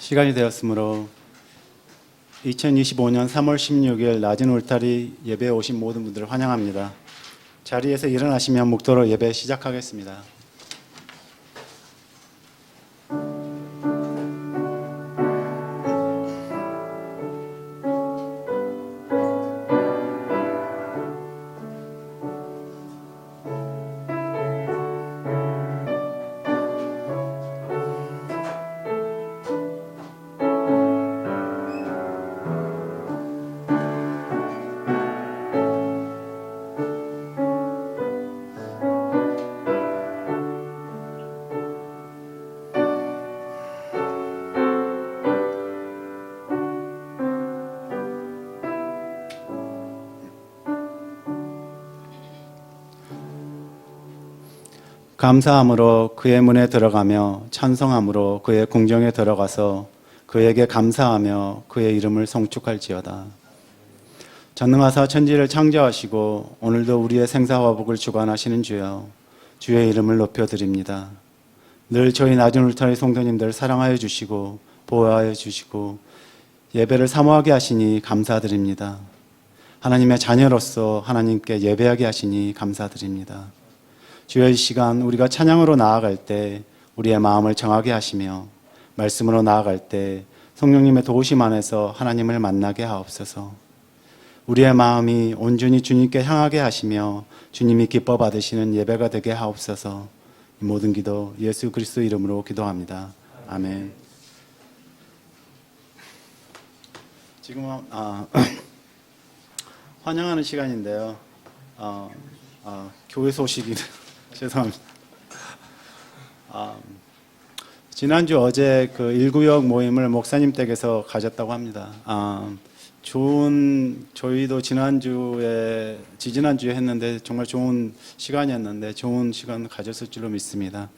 시간이 되었으므로 2025년 3월 16일 낮은 울타리 예배에 오신 모든 분들을 환영합니다. 자리에서 일어나시면 묵도로 예배 시작하겠습니다. 감사함으로 그의 문에 들어가며 찬송함으로 그의 궁정에 들어가서 그에게 감사하며 그의 이름을 송축할지어다. 전능하사 천지를 창조하시고 오늘도 우리의 생사화복을 주관하시는 주여, 주의 이름을 높여드립니다. 늘 저희 낮은 울타리 성도님들 사랑하여 주시고 보호하여 주시고 예배를 사모하게 하시니 감사드립니다. 하나님의 자녀로서 하나님께 예배하게 하시니 감사드립니다. 주여, 이 시간 우리가 찬양으로 나아갈 때 우리의 마음을 정하게 하시며 말씀으로 나아갈 때 성령님의 도우심 안에서 하나님을 만나게 하옵소서. 우리의 마음이 온전히 주님께 향하게 하시며 주님이 기뻐 받으시는 예배가 되게 하옵소서. 이 모든 기도 예수 그리스도 이름으로 기도합니다. 아멘. 지금 환영하는 시간인데요. 교회 소식이 죄송합니다. 지난주 어제 그 1구역 모임을 목사님 댁에서 가졌다고 합니다. 저희도 지지난주에 했는데 정말 좋은 시간이었는데 좋은 시간 가졌을 줄로 믿습니다.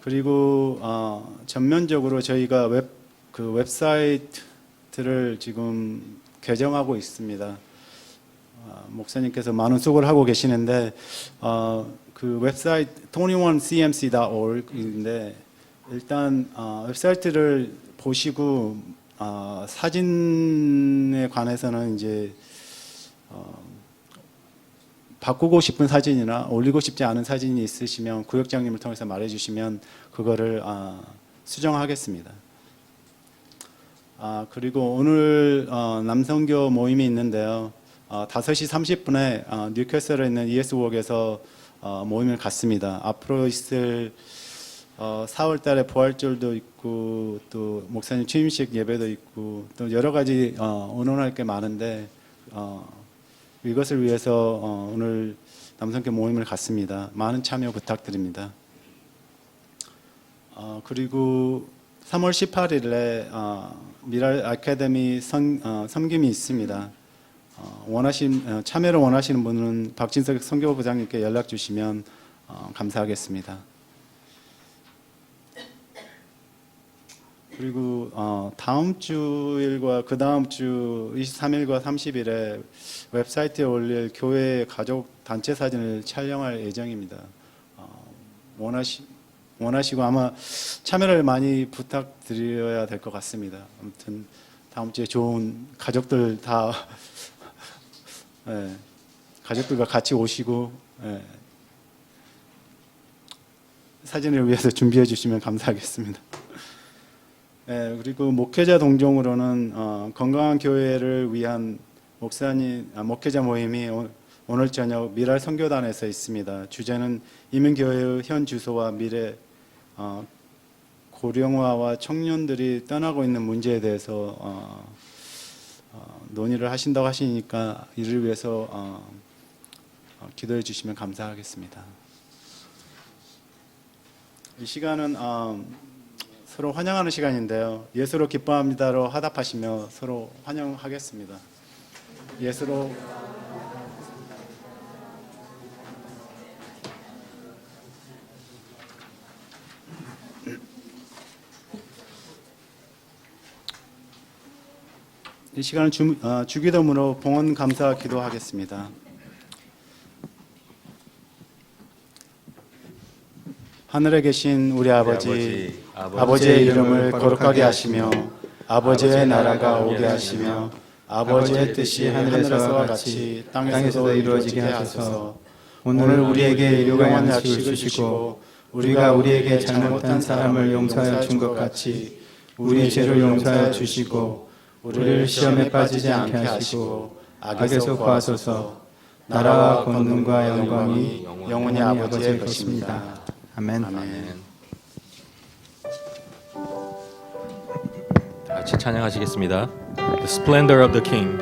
그리고 전면적으로 저희가 웹사이트를 지금 개정하고 있습니다. 목사님께서 많은 수고를 하고 계시는데 그 웹사이트 21cmc.org인데 일단 웹사이트를 보시고 사진에 관해서는 이제 바꾸고 싶은 사진이나 올리고 싶지 않은 사진이 있으시면 구역장님을 통해서 말해주시면 그거를 수정하겠습니다. 그리고 오늘 남성교 모임이 있는데요. 5시 30분에 뉴캐슬에 있는 ES웍에서 모임을 갖습니다. 앞으로 있을 4월 달에 부활절도 있고 또 목사님 취임식 예배도 있고 또 여러 가지 의논할 게 많은데 이것을 위해서 오늘 남성교 모임을 갖습니다. 많은 참여 부탁드립니다. 그리고 3월 18일에 미랄 아카데미 섬김이 있습니다. 참여를 원하시는 분은 박진석 선교부장님께 연락 주시면 감사하겠습니다. 그리고 다음 주일과 그 다음 주 23일과 30일에 웹사이트에 올릴 교회 가족 단체 사진을 촬영할 예정입니다. 원하시고 아마 참여를 많이 부탁드려야 될 것 같습니다. 아무튼 다음 주에 좋은 가족들 다 가족들과 같이 오시고 사진을 위해서 준비해 주시면 감사하겠습니다. 그리고 목회자 동종으로는 건강한 교회를 위한 목회자 모임이 오늘 저녁 미랄 선교단에서 있습니다. 주제는 이민교회의 현 주소와 미래, 고령화와 청년들이 떠나고 있는 문제에 대해서 논의를 하신다고 하시니까 이를 위해서 기도해 주시면 감사하겠습니다. 이 시간은 서로 환영하는 시간인데요. 예수로 기뻐합니다로 화답하시며 서로 환영하겠습니다. 예수로 이 시간은 주기도문으로 봉헌 감사 기도하겠습니다. 하늘에 계신 우리 아버지, 아버지의 이름을 거룩하게 하시며 아버지의 나라가 오게 하시며 아버지의 뜻이 하늘에서와 같이 땅에서도 이루어지게 하소서. 오늘 우리에게 일용할 양식을 주시고 우리가 우리에게 잘못한 사람을 용서하여 준 것 같이 우리 죄를 용서하여 주시고 우리를 시험에 빠지지 않게 하시고 악에서 구하소서. 나라와 권능과 영광이 영원히 아버지의 것입니다. 아멘. 다 같이 찬양하시겠습니다. The Splendor of the King.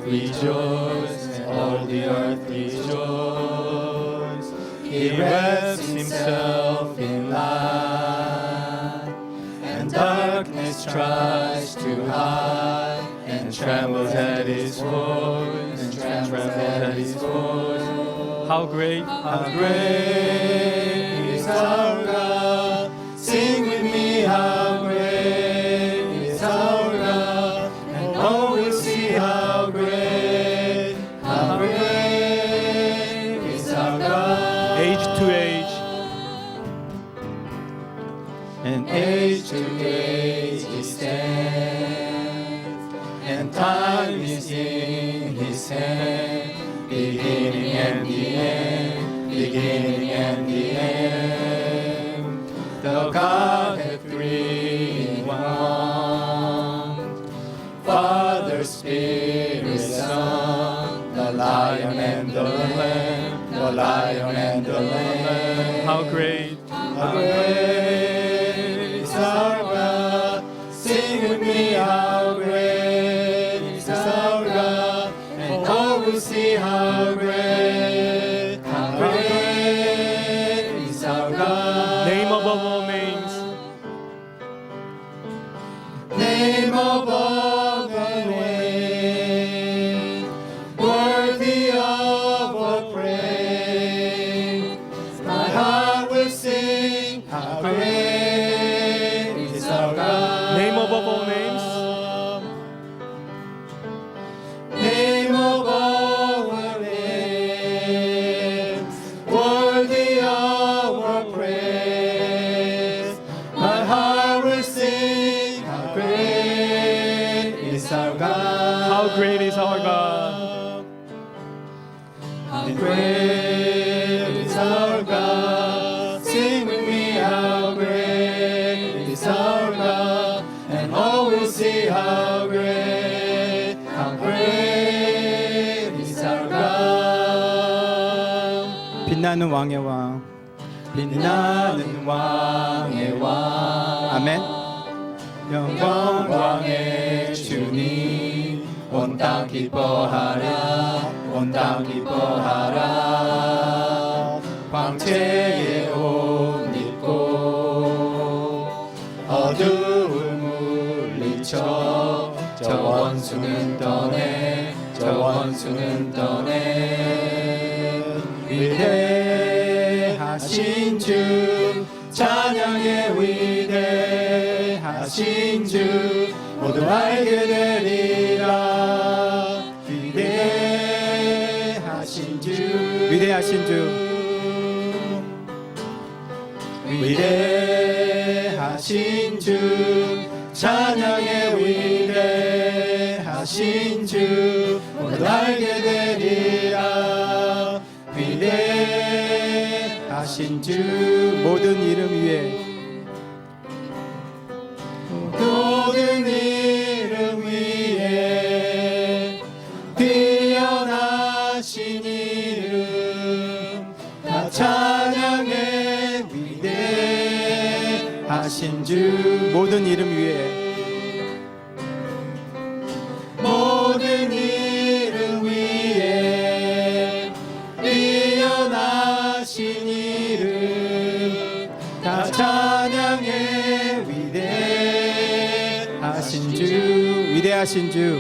Rejoice, and all the earth rejoice. He wraps himself in light, and darkness tries to hide, and trembles at his voice, and trembles at his voice. How great, How great is our God? Sing with me, how great is our God? And all will see how great is our God. age to age, And age to age he stands, and time is in his hand, beginning and the end, beginning and the end. The Godhead three in one, Father, Spirit, Son, the Lion and the Lamb, the Lion and the Lamb. how great, How great is our God? Sing with me, how great is our God? And all will see how great is our God. name above all names, Name above all names, worthy of all praise. My heart will sing, how great is our God. name above all names, Name above all names, worthy of our praise. My heart will sing, how great is our God. how great is our God. How great is our God. Sing with me, how great is our God. And all will see how great is our God. 빛나는 왕의 왕. 빛나는 왕의 왕. 아멘. 영광의 주님, 온 땅 기뻐하라, 온 땅 기뻐하라. 광채의 옷 입고 어두움을 물리쳐 저 원수는 떠내, 저 원수는 떠내. 위대하신 주, 찬양의 위대하신 주, 모두 알게 되리라. 위대하신 주, 위대하신 주, 위대하신 주, 찬양의 위대하신 주, 모두 알게 되리라. 위대하신 주, 모든 이름 위에 모든 이름 위에 뛰어나신 이름, 다 찬양의 위대하신 주. 모든 이름 위에 모든 이름 위에 뛰어나신 이름, 다 찬양의 위대하신 주. 위대하신 주,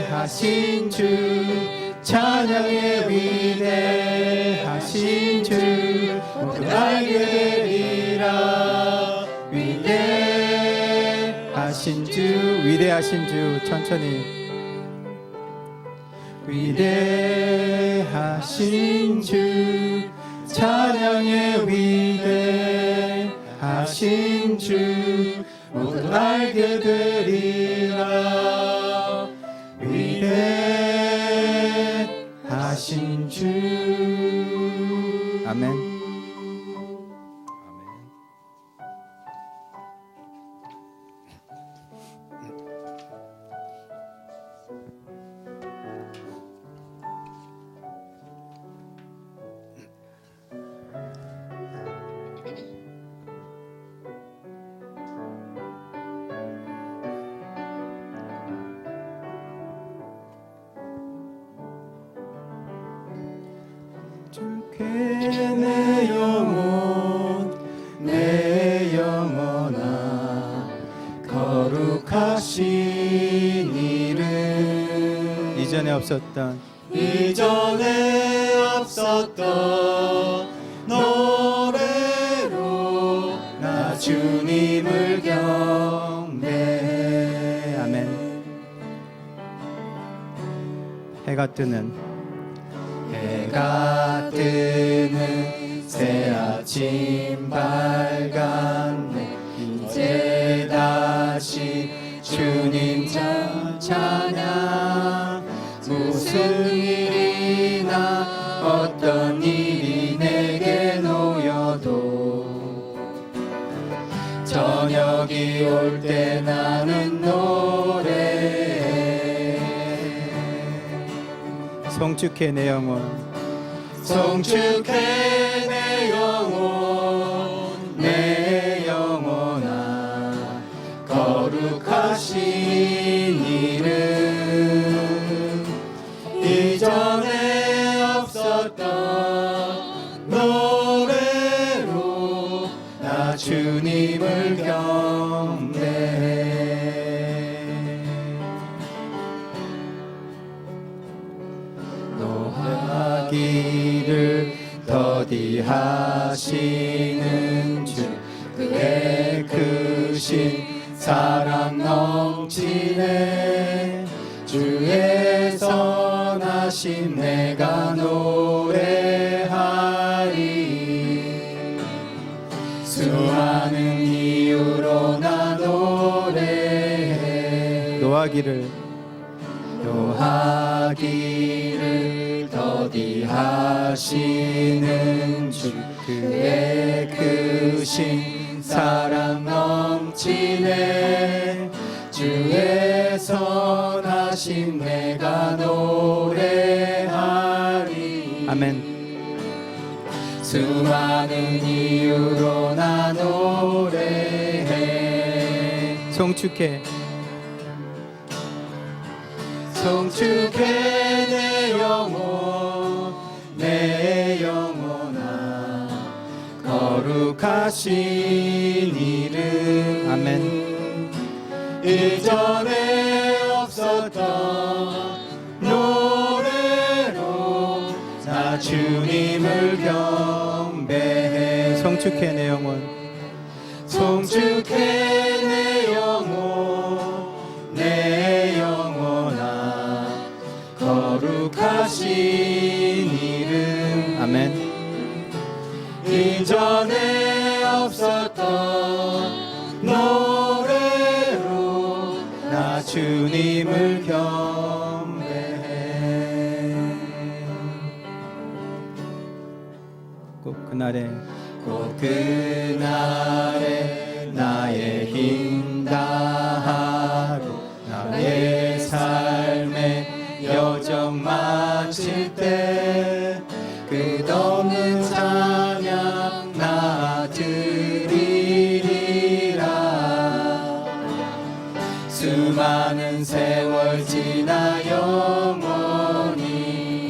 위대하신 주 찬양해 위대하신 주 모두 알게 되리라 위대하신 주 위대하신 주 천천히 위대하신 주 찬양해 위대하신 주 모두 알게 되리라 위대하신 주 아멘. 주께 내 영혼아 거룩하신 이름 이전에 없었던 노래로 나 주님을 경배해 아멘. 해가 뜨는 새 아침 밝았네 이제 다시 주님 찬양 무슨 일이나 어떤 일이 내게 놓여도 저녁이 올 때 나는 노래해 송축해 내 영혼 송축해 내 영혼아 거룩하신 이름 이전에 없었던 노래로 나 주님을 경배해 노하기를 더디하시는 주 그의 크신 사랑 넘치네 주의 선하심 내가 노래하리 수많은 이유로 나 노래해 노하기를 더디하시는 주 그의 크신 사랑 넘치네 주의 선하심 내가 노래하리 아멘. 수많은 이유로 나 노래해 송축해 내 영혼아 거룩하신 이름 아멘. 이전에 없었던 노래로 나 주님을 경배해 송축해 내 영혼 내 영혼아 거룩하신 이름 아멘. 이전에 없었던 노래로 나 주님을 경배해 꼭 그날에 나의 힘 다하고 나의 삶의 여정 마칠 때 끝없는 찬양 나 드리리라 수많은 세월 지나 영원히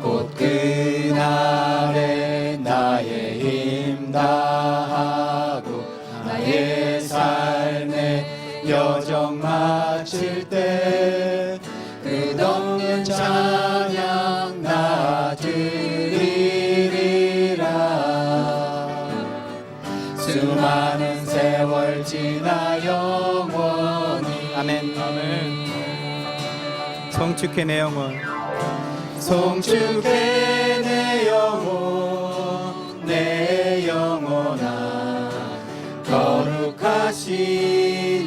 곧 그날에 나의 힘 다하고 나의 삶의 여정 바칠 때 끝없는 찬양 나 드리리라. 수많은 세월 지나 영원히 아멘. 성축해 내 영혼. 송축해 내 영혼 내 영혼아 거룩하신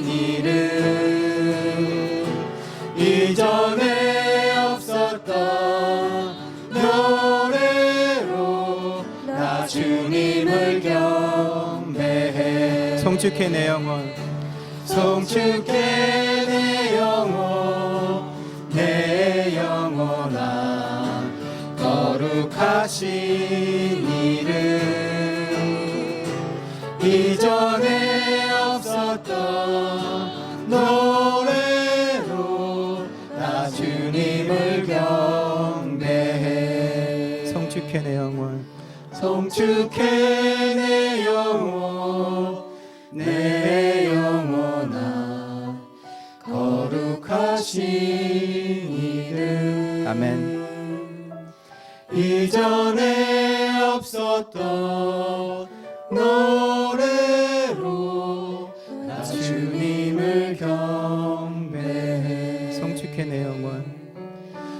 이름 이전에 없었던 노래로 나 주님을 경배해. 성축해 내 영혼. 송축해 내 영혼 내 영혼아 거룩하신 이름 이전에 없었던 노래로 나 주님을 경배해. 성축해 내 영혼. 송축해 내 영혼 내 영혼아 거룩하신 이름. 아멘. 이전에 없었던 노래로 나 주님을 경배해. 성축해 내 영혼.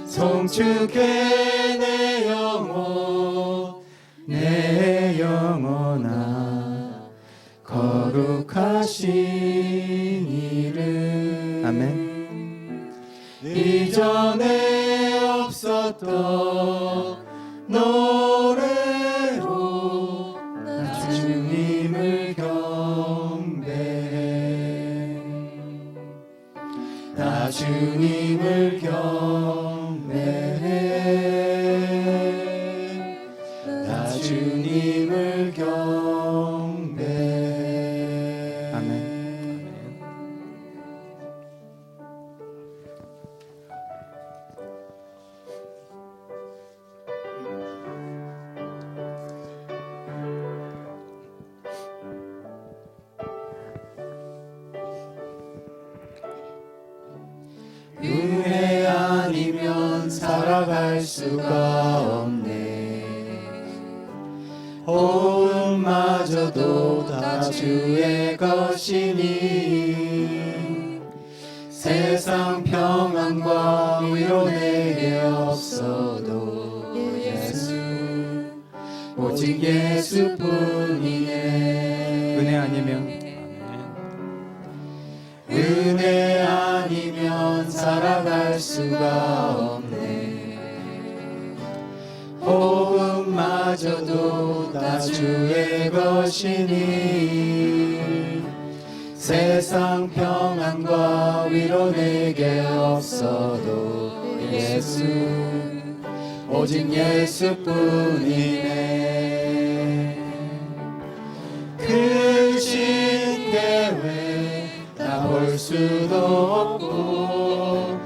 송축해 내 영혼 내 영혼아 거룩하신 이름. 아멘. 이전에 없었던 노래로 나 주님을 경배해. 나 주님을 경배해. 나 주님을 경배해. 아멘. 은혜 아니면 살아갈 수가 없네. 호흡마저도 다 주의 것이니 세상 평안과 위로 내게 없어도 예수 오직 예수뿐이네. 은혜 아니면 은혜 아니면 살아갈 수가 없네. 호흡마저도 다 주의 것이니 세상 평안과 위로 내게 없어도 예수 오직 예수뿐이네. 크신 계획 다 볼 수도 없고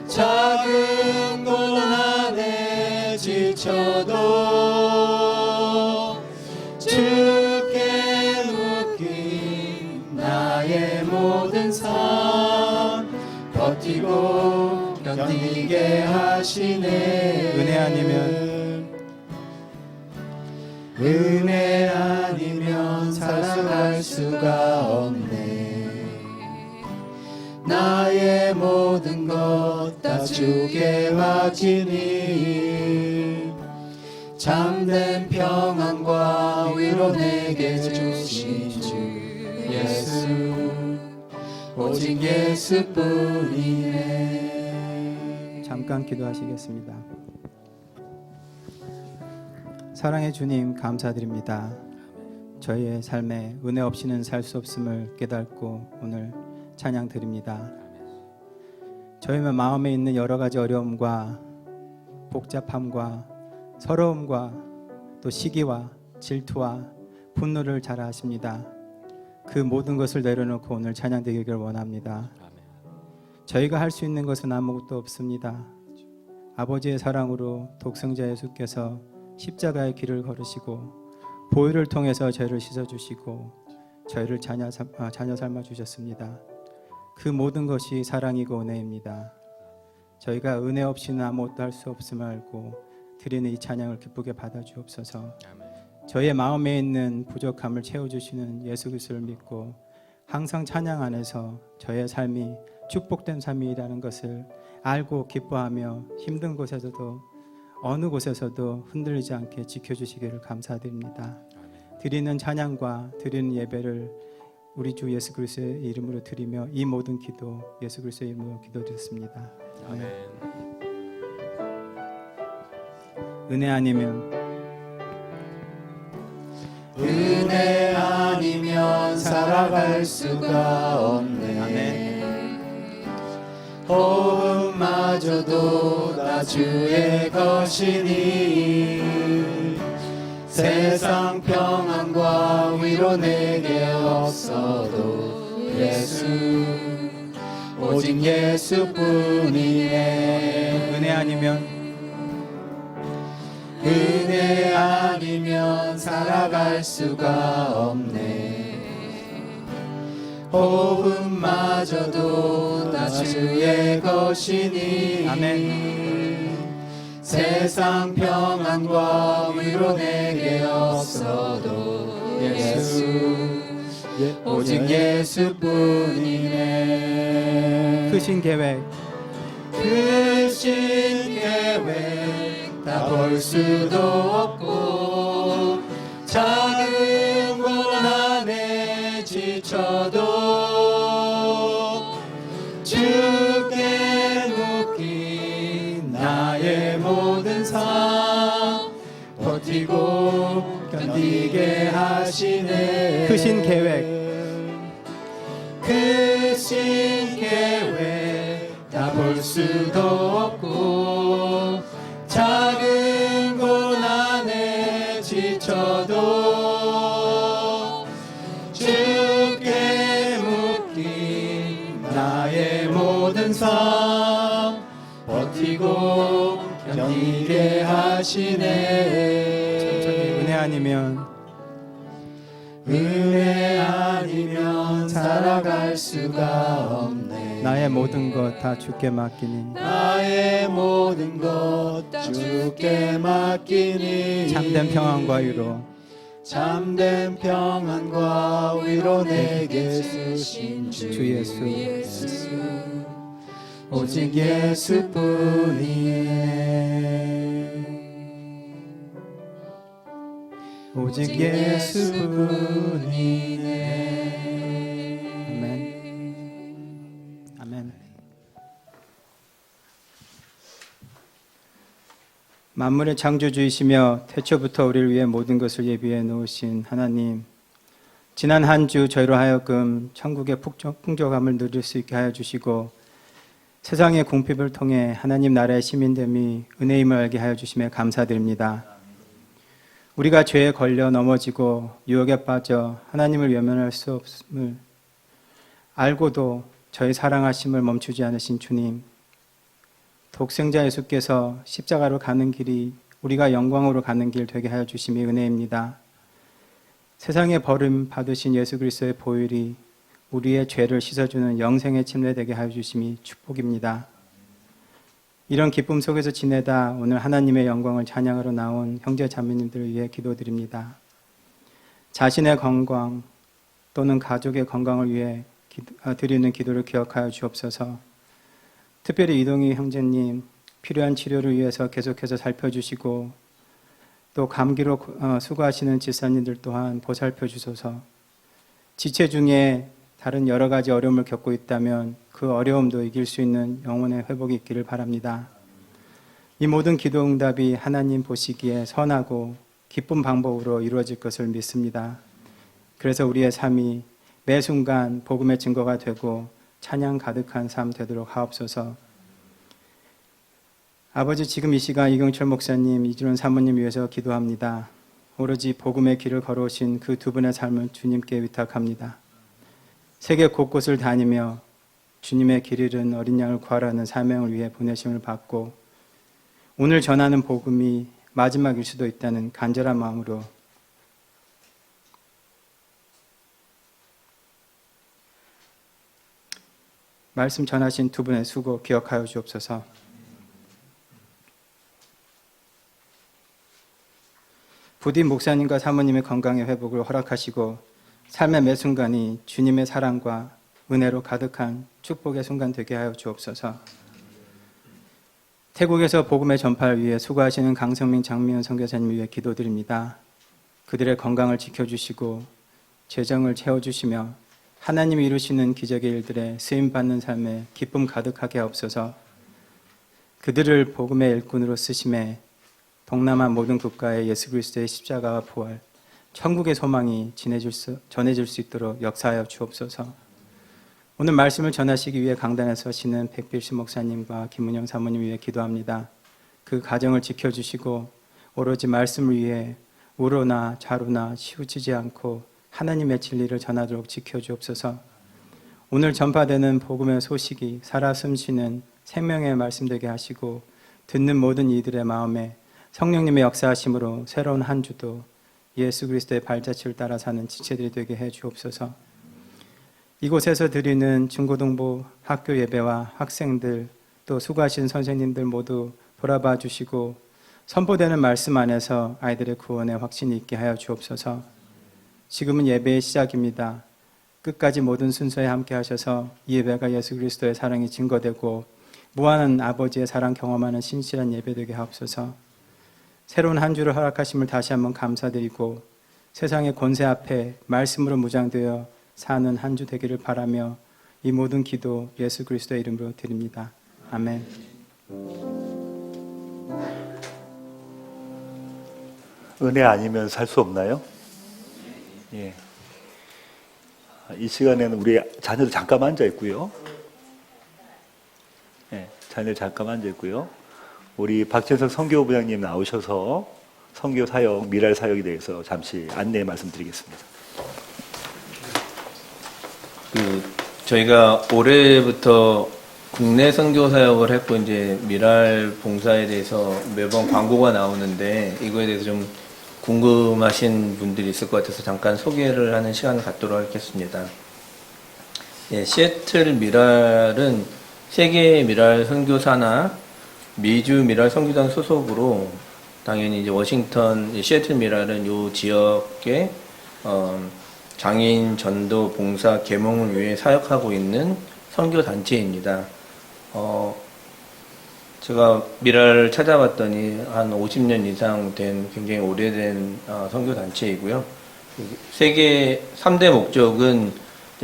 작은 고난에 지쳐도 주께 묶인 나의 모든 삶 버티고 견디게 하시네. 은혜 아니면 은혜 아니면 살아갈 수가 없네. 나의 모든 것 다 주께 맡기니 참된 평안과 위로 내게 주신 주 예수 오직 예수뿐이네. 잠깐 기도하시겠습니다. 사랑의 주님 감사드립니다. 저희의 삶에 은혜 없이는 살 수 없음을 깨닫고 오늘 찬양 드립니다. 저희의 마음에 있는 여러 가지 어려움과 복잡함과 서러움과 또 시기와 질투와 분노를 잘 아십니다. 그 모든 것을 내려놓고 오늘 찬양 드리기를 원합니다. 저희가 할 수 있는 것은 아무것도 없습니다. 아버지의 사랑으로 독생자 예수께서 십자가의 길을 걸으시고 보혈을 통해서 저희를 씻어주시고 저희를 자녀 삼아 주셨습니다. 그 모든 것이 사랑이고 은혜입니다. 저희가 은혜 없이는 아무것도 할 수 없음을 알고 드리는 이 찬양을 기쁘게 받아주옵소서. 저희의 마음에 있는 부족함을 채워주시는 예수 그리스도를 믿고 항상 찬양 안에서 저의 삶이 축복된 삶이라는 것을 알고 기뻐하며 힘든 곳에서도 어느 곳에서도 흔들리지 않게 지켜주시기를 감사드립니다. 드리는 찬양과 드리는 예배를 우리 주 예수 그리스도의 이름으로 드리며 이 모든 기도 예수 그리스도의 이름으로 기도드렸습니다. 아멘. 은혜 아니면 살아갈 수가 없네. 아멘. 호흡마저도 다 주의 것이니 세상 평안과 위로 내게 없어도 예수 오직 예수뿐이네. 은혜 아니면 살아갈 수가 없네. 호흡마저도 다 주의 것이니 아멘. 세상 평안과 위로 내게 없어도 예수 오직 예수뿐이네. 크신 계획 다 볼 수도 없고 작은 고난에 지쳐도 주께 묶인 나의 모든 삶 버티고 견디게 하시네. 크신 계획 다 볼 수도 없고 작은 고난에 지쳐도 주께 묶인 나의 모든 삶 버티고 견디게 하시네. 은혜 아니면 살아갈 수가 없네. 나의 모든 것 다 주께 맡기니 나의 모든 것 주께 맡기니 참된 평안과 위로 참된 평안과 위로 내게 주신 주 예수 오직 예수뿐이네. 오직 예수뿐이네. 아멘. 아멘. 만물의 창조주이시며 태초부터 우리를 위해 모든 것을 예비해 놓으신 하나님, 지난 한 주 저희로 하여금 천국의 풍족함을 누릴 수 있게 하여 주시고 세상의 궁핍을 통해 하나님 나라의 시민됨이 은혜임을 알게 하여 주심에 감사드립니다. 우리가 죄에 걸려 넘어지고 유혹에 빠져 하나님을 외면할 수 없음을 알고도 저희 사랑하심을 멈추지 않으신 주님, 독생자 예수께서 십자가로 가는 길이 우리가 영광으로 가는 길 되게 하여 주심이 은혜입니다. 세상에 버림 받으신 예수 그리스도의 보혈이 우리의 죄를 씻어주는 영생의 침례 되게 하여 주심이 축복입니다. 이런 기쁨 속에서 지내다 오늘 하나님의 영광을 찬양하러 나온 형제 자매님들을 위해 기도드립니다. 자신의 건강 또는 가족의 건강을 위해 드리는 기도를 기억하여 주옵소서. 특별히 이동희 형제님 필요한 치료를 위해서 계속해서 살펴주시고 또 감기로 수고하시는 집사님들 또한 보살펴 주소서. 지체 중에 다른 여러 가지 어려움을 겪고 있다면 그 어려움도 이길 수 있는 영혼의 회복이 있기를 바랍니다. 이 모든 기도 응답이 하나님 보시기에 선하고 기쁜 방법으로 이루어질 것을 믿습니다. 그래서 우리의 삶이 매 순간 복음의 증거가 되고 찬양 가득한 삶 되도록 하옵소서. 아버지, 지금 이 시간 이경철 목사님, 이준원 사모님 위해서 기도합니다. 오로지 복음의 길을 걸어오신 그 두 분의 삶을 주님께 위탁합니다. 세계 곳곳을 다니며 주님의 길 잃은 어린 양을 구하라는 사명을 위해 보내심을 받고 오늘 전하는 복음이 마지막일 수도 있다는 간절한 마음으로 말씀 전하신 두 분의 수고 기억하여 주옵소서. 부디 목사님과 사모님의 건강의 회복을 허락하시고 삶의 매 순간이 주님의 사랑과 은혜로 가득한 축복의 순간 되게 하여 주옵소서. 태국에서 복음의 전파를 위해 수고하시는 강성민 장미연 선교사님 위해 기도드립니다. 그들의 건강을 지켜주시고 재정을 채워주시며 하나님이 이루시는 기적의 일들에 쓰임받는 삶에 기쁨 가득하게 하옵소서. 그들을 복음의 일꾼으로 쓰심에 동남아 모든 국가에 예수 그리스도의 십자가와 부활, 천국의 소망이 전해질 수 있도록 역사하여 주옵소서. 오늘 말씀을 전하시기 위해 강단에 서시는 백필신 목사님과 김문영 사모님 위해 기도합니다. 그 가정을 지켜주시고 오로지 말씀을 위해 우로나 좌로나 치우치지 않고 하나님의 진리를 전하도록 지켜주옵소서. 오늘 전파되는 복음의 소식이 살아 숨쉬는 생명의 말씀 되게 하시고 듣는 모든 이들의 마음에 성령님의 역사하심으로 새로운 한 주도 예수 그리스도의 발자취를 따라 사는 지체들이 되게 해 주옵소서. 이곳에서 드리는 중고등부 학교 예배와 학생들 또 수고하신 선생님들 모두 돌아봐 주시고 선포되는 말씀 안에서 아이들의 구원에 확신이 있게 하여 주옵소서. 지금은 예배의 시작입니다. 끝까지 모든 순서에 함께 하셔서 이 예배가 예수 그리스도의 사랑이 증거되고 무한한 아버지의 사랑 경험하는 신실한 예배 되게 하옵소서. 새로운 한 주를 허락하심을 다시 한번 감사드리고 세상의 권세 앞에 말씀으로 무장되어 사는 한 주 되기를 바라며 이 모든 기도 예수 그리스도의 이름으로 드립니다. 아멘. 은혜 아니면 살 수 없나요? 예. 이 시간에는 우리 자녀들 잠깐 앉아 있고요. 예, 자녀들 잠깐 앉아 있고요. 우리 박진석 선교부장님 나오셔서 선교 사역, 미랄 사역에 대해서 잠시 안내 말씀드리겠습니다. 저희가 올해부터 국내 선교 사역을 했고 이제 미랄 봉사에 대해서 매번 광고가 나오는데 이거에 대해서 좀 궁금하신 분들이 있을 것 같아서 잠깐 소개를 하는 시간을 갖도록 하겠습니다. 예, 시애틀 미랄은 세계 미랄 선교사나 미주 미랄 선교단 소속으로 당연히 이제 워싱턴 시애틀 미랄은 이 지역의 장애인 전도 봉사 계몽을 위해 사역하고 있는 선교 단체입니다. 제가 미랄을 찾아봤더니 한 50년 이상 된 굉장히 오래된 선교 단체이고요. 세계 3대 목적은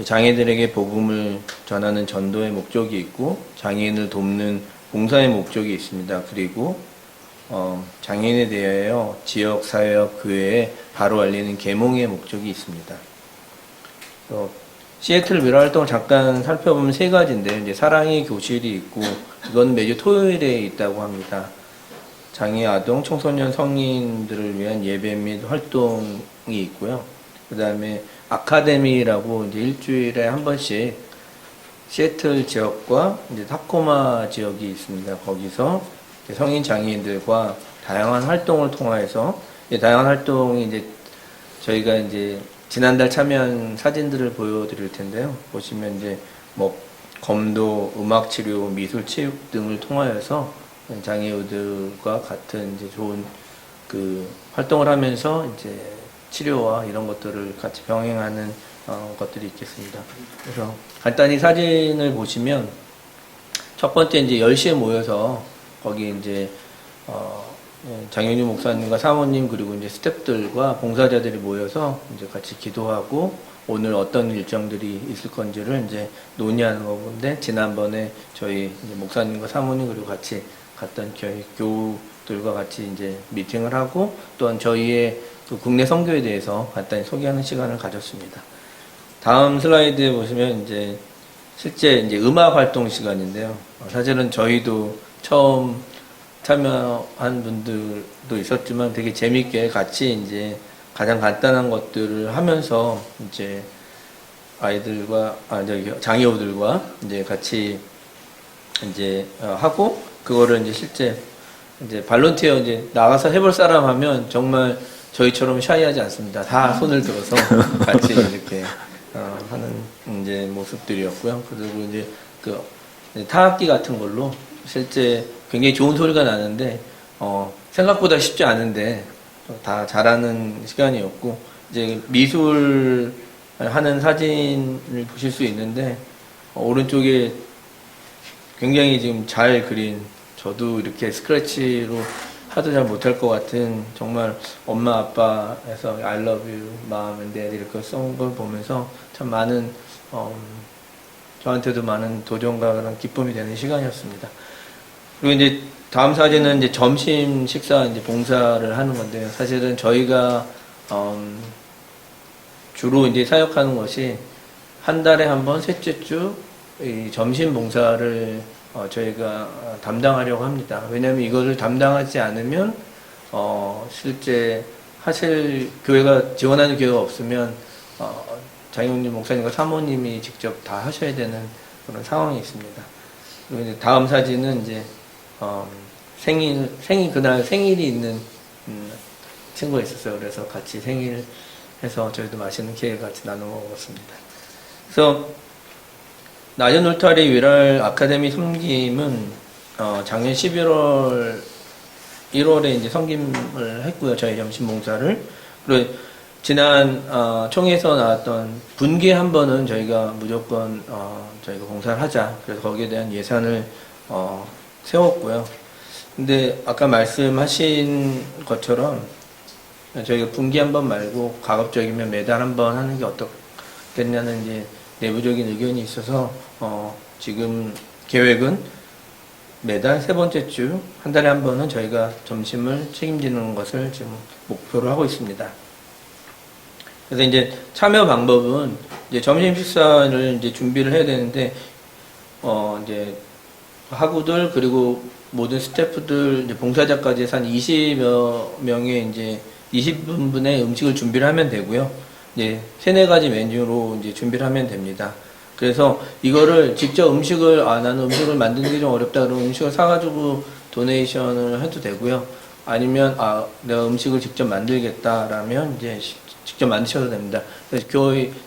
장애인들에게 복음을 전하는 전도의 목적이 있고 장애인을 돕는 봉사의 목적이 있습니다. 그리고 장애인에 대하여 지역, 사회와 교회에 바로 알리는 계몽의 목적이 있습니다. 시애틀 미랄 활동을 잠깐 살펴보면 세 가지인데요. 이제 사랑의 교실이 있고 이건 매주 토요일에 있다고 합니다. 장애 아동, 청소년, 성인들을 위한 예배 및 활동이 있고요. 그 다음에 아카데미라고 이제 일주일에 한 번씩 시애틀 지역과 이제 타코마 지역이 있습니다. 거기서 성인 장애인들과 다양한 활동을 통해서 다양한 활동이 이제 저희가 이제 지난달 참여한 사진들을 보여드릴 텐데요. 보시면 이제 뭐 검도, 음악 치료, 미술 체육 등을 통하여서 장애우들과 같은 이제 좋은 그 활동을 하면서 이제 치료와 이런 것들을 같이 병행하는 것들이 있겠습니다. 그래서 간단히 사진을 보시면 첫 번째 이제 10시에 모여서 거기 이제 장현유 목사님과 사모님 그리고 이제 스태프들과 봉사자들이 모여서 이제 같이 기도하고 오늘 어떤 일정들이 있을 건지를 이제 논의하는 건데 지난번에 저희 이제 목사님과 사모님 그리고 같이 갔던 저희 교우들과 같이 이제 미팅을 하고 또한 저희의 그 국내 선교에 대해서 간단히 소개하는 시간을 가졌습니다. 다음 슬라이드에 보시면 이제 실제 이제 음악 활동 시간인데요. 사실은 저희도 처음 참여한 분들도 있었지만 되게 재밌게 같이 이제 가장 간단한 것들을 하면서 이제 아이들과 장애우들과 이제 같이 이제 하고 그거를 이제 실제 이제 발론티어 이제 나가서 해볼 사람 하면 정말 저희처럼 샤이하지 않습니다. 다 손을 들어서 같이 이렇게 하는 이제 모습들이었고요. 그리고 이제 그 타악기 같은 걸로 실제 굉장히 좋은 소리가 나는데 생각보다 쉽지 않은데 다 잘하는 시간이었고 이제 미술 하는 사진을 보실 수 있는데 오른쪽에 굉장히 지금 잘 그린 저도 이렇게 스크래치로 하도 잘 못할 것 같은 정말 엄마 아빠에서 I love you, mom and dad 이렇게 쓴 걸 보면서 참 많은 저한테도 많은 도전과 그런 기쁨이 되는 시간이었습니다. 그리고 이제 다음 사진은 이제 점심 식사 이제 봉사를 하는 건데요. 사실은 저희가 주로 이제 사역하는 것이 한 달에 한 번 셋째 주 이 점심 봉사를 저희가 담당하려고 합니다. 왜냐하면 이거를 담당하지 않으면 실제 하실 교회가 지원하는 교회가 없으면 장영준 목사님과 사모님이 직접 다 하셔야 되는 그런 상황이 있습니다. 그리고 이제 다음 사진은 이제 생일 그날 생일이 있는 친구가 있었어요. 그래서 같이 생일 해서 저희도 맛있는 케이크 같이 나눠 먹었습니다. 그래서 낮은 울타리 위랄 아카데미 섬김은 작년 11월 1월에 이제 섬김을 했고요. 저희 점심 봉사를. 그리고 지난 총회에서 나왔던 분기에 한 번은 저희가 무조건 저희가 봉사를 하자. 그래서 거기에 대한 예산을 세웠고요. 근데 아까 말씀하신 것처럼 저희가 분기 한 번 말고 가급적이면 매달 한 번 하는 게 어떻겠냐는 이제 내부적인 의견이 있어서 지금 계획은 매달 세 번째 주 한 달에 한 번은 저희가 점심을 책임지는 것을 지금 목표로 하고 있습니다. 그래서 이제 참여 방법은 이제 점심 식사를 이제 준비를 해야 되는데 이제 학우들 그리고 모든 스태프들 이제 봉사자까지 해서 한 20여 명의 이제 20분분의 음식을 준비를 하면 되고요. 이제 3-4가지 메뉴로 이제 준비를 하면 됩니다. 그래서 이거를 직접 나는 음식을 만드는 게 좀 어렵다 그러면 음식을 사가지고 도네이션을 해도 되고요. 아니면 내가 음식을 직접 만들겠다라면 이제 직접 만드셔도 됩니다. 그래서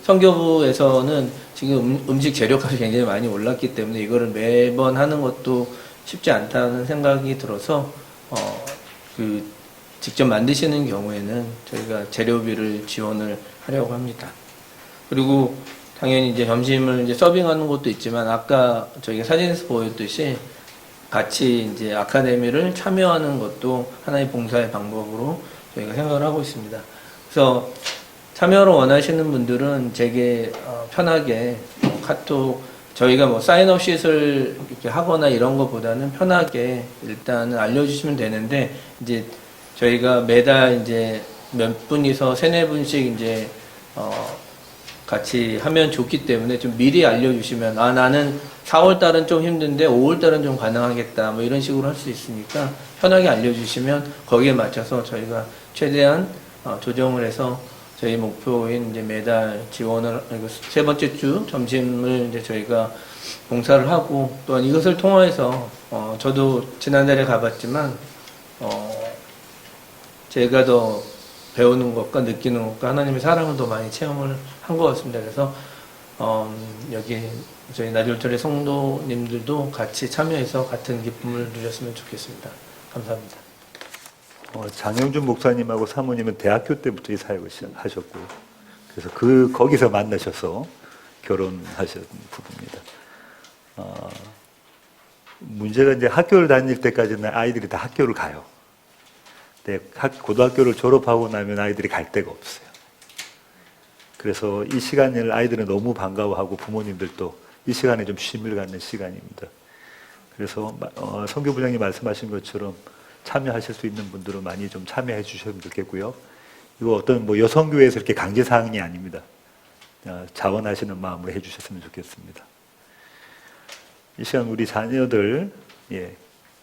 선교부에서는 지금 음식 재료값이 굉장히 많이 올랐기 때문에 이거를 매번 하는 것도 쉽지 않다는 생각이 들어서 직접 만드시는 경우에는 저희가 재료비를 지원을 하려고 합니다. 그리고 당연히 이제 점심을 이제 서빙하는 것도 있지만 아까 저희가 사진에서 보였듯이 같이 이제 아카데미를 참여하는 것도 하나의 봉사의 방법으로 저희가 생각을 하고 있습니다. 그래서 참여를 원하시는 분들은 제게 편하게 카톡 저희가 뭐 사인업 쉿을 이렇게 하거나 이런 것보다는 편하게 일단은 알려주시면 되는데 이제 저희가 매달 이제 몇 분이서 3-4분씩 이제 같이 하면 좋기 때문에 좀 미리 알려주시면 나는 4월 달은 좀 힘든데 5월 달은 좀 가능하겠다 뭐 이런 식으로 할 수 있으니까 편하게 알려주시면 거기에 맞춰서 저희가 최대한 조정을 해서 저희 목표인 이제 매달 지원을 세 번째 주 점심을 이제 저희가 봉사를 하고 또한 이것을 통해서 저도 지난달에 가봤지만 제가 더 배우는 것과 느끼는 것과 하나님의 사랑을 더 많이 체험을 한 것 같습니다. 그래서 여기 저희 나들토리 성도님들도 같이 참여해서 같은 기쁨을 누렸으면 좋겠습니다. 감사합니다. 장영준 목사님하고 사모님은 대학교 때부터 이 사역을 하셨고 그래서 거기서 만나셔서 결혼하신 부부입니다. 문제가 이제 학교를 다닐 때까지는 아이들이 다 학교를 가요. 근데 고등학교를 졸업하고 나면 아이들이 갈 데가 없어요. 그래서 이 시간을 아이들은 너무 반가워하고 부모님들도 이 시간에 좀 쉼을 갖는 시간입니다. 그래서 선교부장님 말씀하신 것처럼 참여하실 수 있는 분들은 많이 좀 참여해 주셨으면 좋겠고요. 이거 어떤 뭐 여성교회에서 이렇게 강제사항이 아닙니다. 자원하시는 마음으로 해 주셨으면 좋겠습니다. 이 시간 우리 자녀들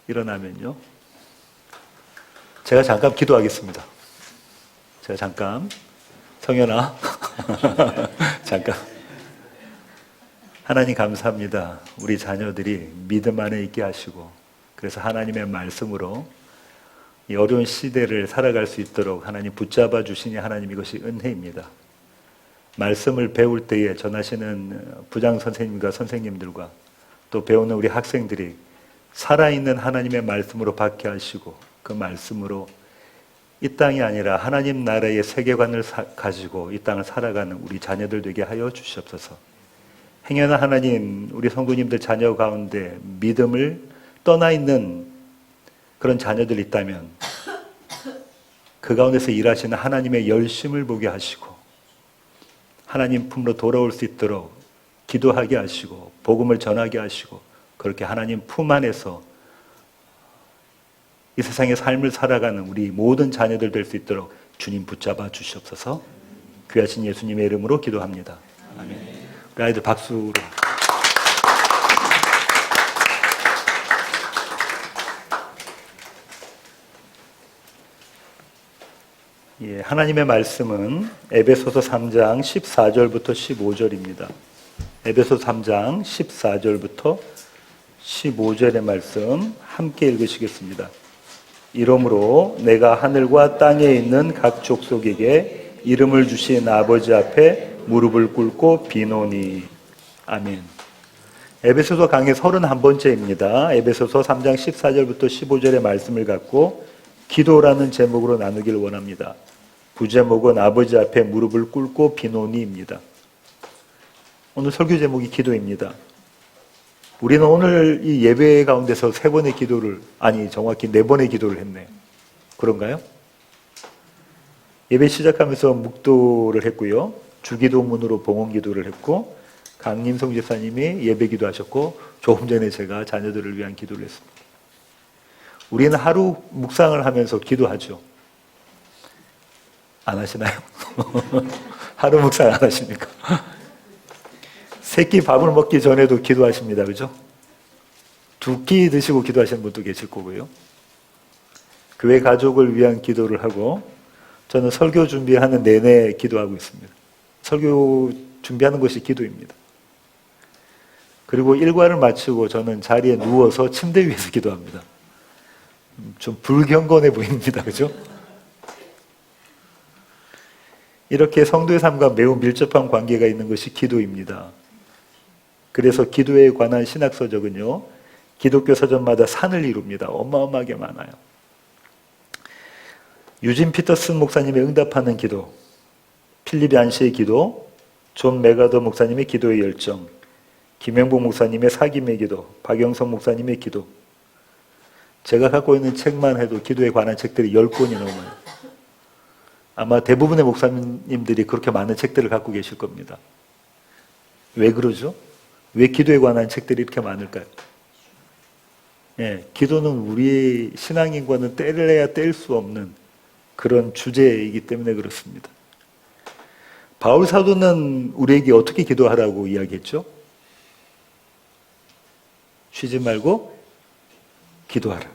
일어나면요. 제가 잠깐 기도하겠습니다. 제가 잠깐 성현아 잠깐 하나님 감사합니다. 우리 자녀들이 믿음 안에 있게 하시고 그래서 하나님의 말씀으로 이 어려운 시대를 살아갈 수 있도록 하나님 붙잡아 주시니 하나님 이것이 은혜입니다. 말씀을 배울 때에 전하시는 부장 선생님과 선생님들과 또 배우는 우리 학생들이 살아있는 하나님의 말씀으로 받게 하시고 그 말씀으로 이 땅이 아니라 하나님 나라의 세계관을 가지고 이 땅을 살아가는 우리 자녀들 되게 하여 주시옵소서. 행여나 하나님 우리 성도님들 자녀 가운데 믿음을 떠나 있는 그런 자녀들 있다면 그 가운데서 일하시는 하나님의 열심을 보게 하시고 하나님 품으로 돌아올 수 있도록 기도하게 하시고 복음을 전하게 하시고 그렇게 하나님 품 안에서 이 세상의 삶을 살아가는 우리 모든 자녀들 될 수 있도록 주님 붙잡아 주시옵소서. 귀하신 예수님의 이름으로 기도합니다. 아멘. 우리 아이들 박수로. 예, 하나님의 말씀은 에베소서 3장 14절부터 15절입니다. 에베소서 3장 14절부터 15절의 말씀 함께 읽으시겠습니다. 이러므로 내가 하늘과 땅에 있는 각 족속에게 이름을 주신 아버지 앞에 무릎을 꿇고 비노니. 아멘. 에베소서 강의 31번째입니다. 에베소서 3장 14절부터 15절의 말씀을 갖고 기도라는 제목으로 나누길 원합니다. 부제목은 아버지 앞에 무릎을 꿇고 비노니입니다. 오늘 설교 제목이 기도입니다. 우리는 오늘 이 예배 가운데서 3번의 기도를, 아니 정확히 4번의 기도를 했네요. 그런가요? 예배 시작하면서 묵도를 했고요. 주기도문으로 봉헌기도를 했고 강림성 집사님이 예배 기도하셨고 조금 전에 제가 자녀들을 위한 기도를 했습니다. 우리는 하루 묵상을 하면서 기도하죠. 안 하시나요? 하루 묵상 안 하십니까? 새끼 밥을 먹기 전에도 기도하십니다. 그죠? 2끼 드시고 기도하시는 분도 계실 거고요. 교회 가족을 위한 기도를 하고 저는 설교 준비하는 내내 기도하고 있습니다. 설교 준비하는 것이 기도입니다. 그리고 일과를 마치고 저는 자리에 누워서 침대 위에서 기도합니다. 좀 불경건해 보입니다. 그죠? 이렇게 성도의 삶과 매우 밀접한 관계가 있는 것이 기도입니다. 그래서 기도에 관한 신학서적은요, 기독교 서적마다 산을 이룹니다. 어마어마하게 많아요. 유진 피터슨 목사님의 응답하는 기도, 필립 얀시의 기도, 존 메가더 목사님의 기도의 열정, 김영복 목사님의 사김의 기도, 박영성 목사님의 기도. 제가 갖고 있는 책만 해도 기도에 관한 책들이 10권이 넘어요. 아마 대부분의 목사님들이 그렇게 많은 책들을 갖고 계실 겁니다. 왜 그러죠? 왜 기도에 관한 책들이 이렇게 많을까요? 예, 기도는 우리의 신앙인과는 뗄래야 뗄 수 없는 그런 주제이기 때문에 그렇습니다. 바울 사도는 우리에게 어떻게 기도하라고 이야기했죠? 쉬지 말고 기도하라.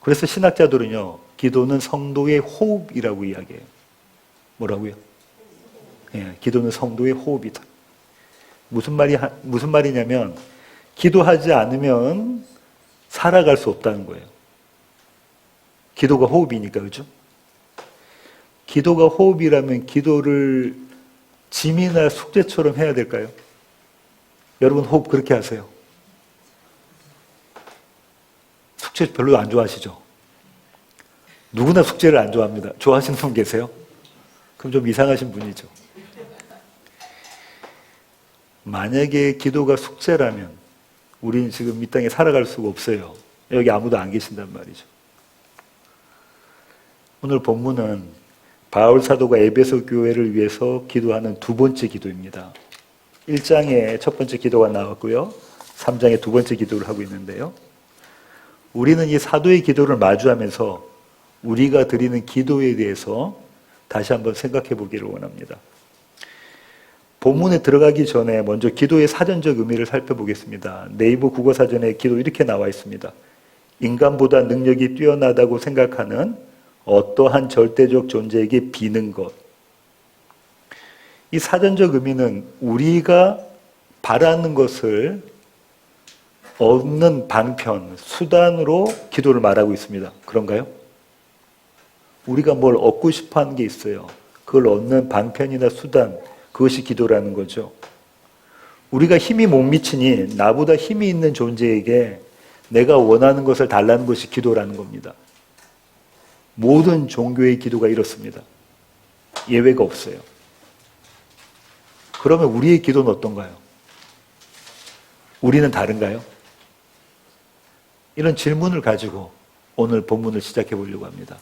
그래서 신학자들은요, 기도는 성도의 호흡이라고 이야기해요. 뭐라고요? 예, 기도는 성도의 호흡이다. 무슨 말이냐면, 기도하지 않으면 살아갈 수 없다는 거예요. 기도가 호흡이니까, 그죠? 기도가 호흡이라면 기도를 짐이나 숙제처럼 해야 될까요? 여러분 호흡 그렇게 하세요. 숙제 별로 안 좋아하시죠? 누구나 숙제를 안 좋아합니다. 좋아하시는 분 계세요? 그럼 좀 이상하신 분이죠. 만약에 기도가 숙제라면 우리는 지금 이 땅에 살아갈 수가 없어요. 여기 아무도 안 계신단 말이죠. 오늘 본문은 바울 사도가 에베소 교회를 위해서 기도하는 2번째 기도입니다. 1장에 첫 번째 기도가 나왔고요. 3장에 2번째 기도를 하고 있는데요. 우리는 이 사도의 기도를 마주하면서 우리가 드리는 기도에 대해서 다시 한번 생각해 보기를 원합니다. 본문에 들어가기 전에 먼저 기도의 사전적 의미를 살펴보겠습니다. 네이버 국어사전에 기도 이렇게 나와 있습니다. 인간보다 능력이 뛰어나다고 생각하는 어떠한 절대적 존재에게 비는 것. 이 사전적 의미는 우리가 바라는 것을 얻는 방편, 수단으로 기도를 말하고 있습니다. 그런가요? 우리가 뭘 얻고 싶어 하는 게 있어요. 그걸 얻는 방편이나 수단, 그것이 기도라는 거죠. 우리가 힘이 못 미치니 나보다 힘이 있는 존재에게 내가 원하는 것을 달라는 것이 기도라는 겁니다. 모든 종교의 기도가 이렇습니다. 예외가 없어요. 그러면 우리의 기도는 어떤가요? 우리는 다른가요? 이런 질문을 가지고 오늘 본문을 시작해 보려고 합니다.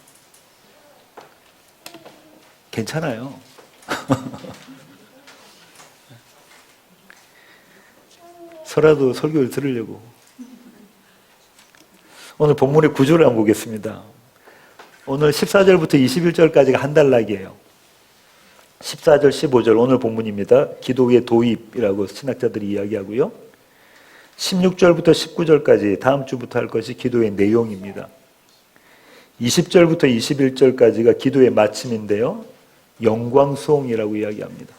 괜찮아요. 서라도 설교를 들으려고. 오늘 본문의 구조를 한번 보겠습니다. 오늘 14절부터 21절까지가 한 단락이에요. 14절, 15절 오늘 본문입니다. 기도의 도입이라고 신학자들이 이야기하고요. 16절부터 19절까지 다음 주부터 할 것이 기도의 내용입니다. 20절부터 21절까지가 기도의 마침인데요. 영광수홍이라고 이야기합니다.